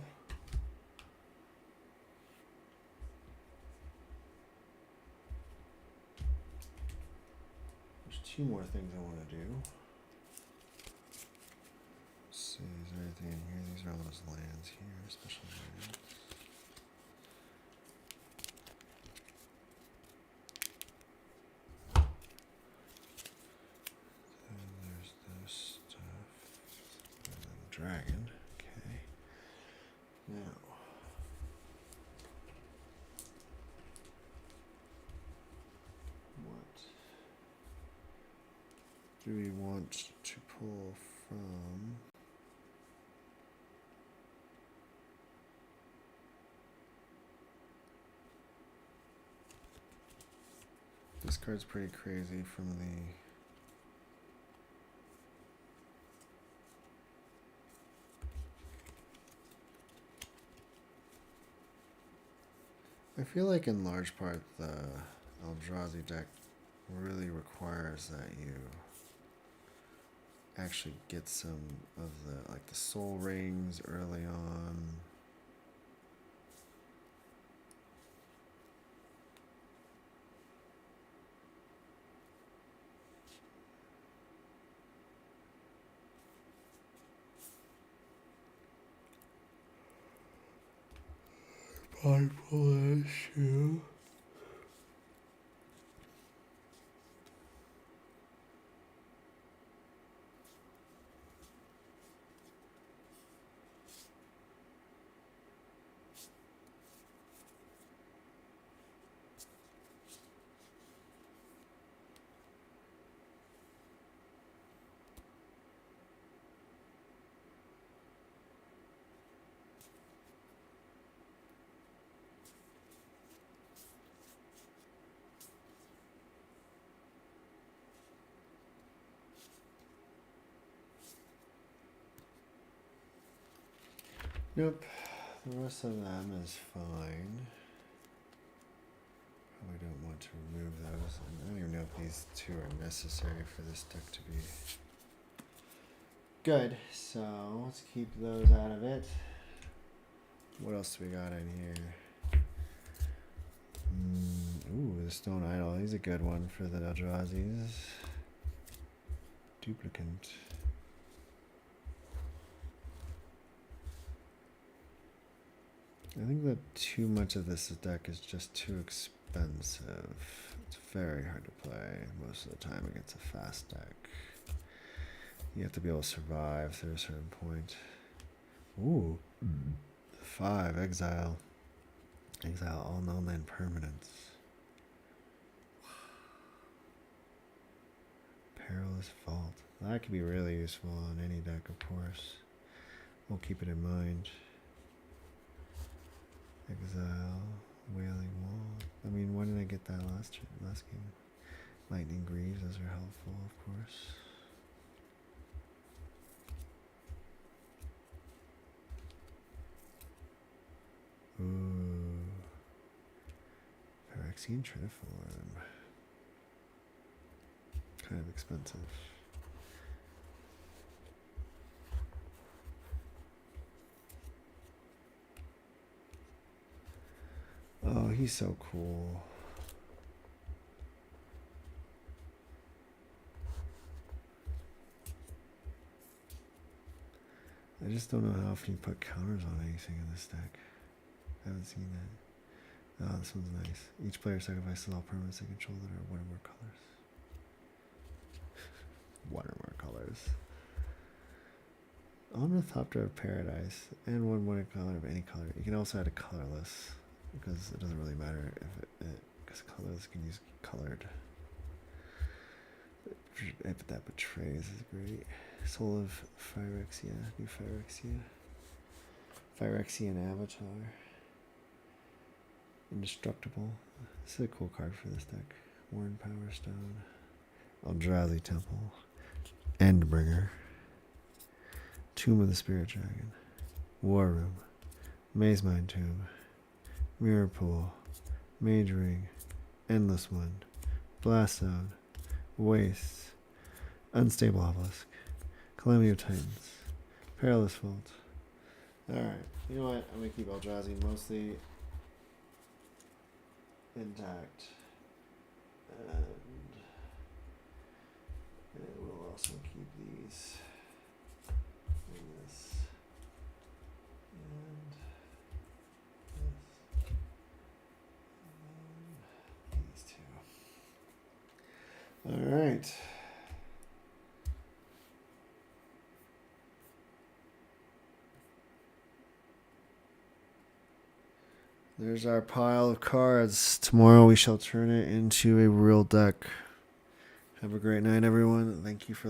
[SPEAKER 1] there's two more things I want to do. Let's see, is there anything in here? These are all those lands here, special lands. And there's this stuff. And then the dragon. Okay. Now. What do we want to pull from? This card's pretty crazy from the... I feel like in large part the Eldrazi deck really requires that you actually get some of the, like the soul rings early on. Bipolar issue. Nope. The rest of them is fine. Probably don't want to remove those. And I don't even know if these two are necessary for this deck to be good. So let's keep those out of it. What else do we got in here? Ooh, the Stone Idol. He's a good one for the Eldrazi's. Duplicant. I think that too much of this deck is just too expensive. It's very hard to play most of the time against a fast deck. You have to be able to survive through a certain point. Ooh. 5, exile. Exile all non-land permanents. Perilous Vault. That could be really useful on any deck, of course. We'll keep it in mind. Exile, Wailing Wall. I mean, why did I get that last game? Lightning Greaves, those are helpful, of course. Ooh. Phyrexian Tritiform. Kind of expensive. Oh, he's so cool. I just don't know how often you put counters on anything in this deck. I haven't seen that. Oh, this one's nice. Each player sacrifices all permanents they control that are one or more colors. One or more colors. Ornithopter of Paradise. And one color of any color. You can also add a colorless, because it doesn't really matter if because colorless can use colored. But that betrays is great. Soul of Phyrexia. New Phyrexia. Phyrexian Avatar. Indestructible. This is a cool card for this deck. Worn Power Stone. Eldrazi Temple. Endbringer. Tomb of the Spirit Dragon. War Room. Mazemind Tomb. Mirror Pool. Mage Ring. Endless Wind. Blast Zone. Waste. Unstable Obelisk. Calamity of Titans. Perilous Vault. Alright, you know what? I'm going to keep Eldrazi mostly intact. And we'll also keep these. And this. And this. And these two. Alright. There's our pile of cards. Tomorrow we shall turn it into a real deck. Have a great night, everyone. Thank you for listening.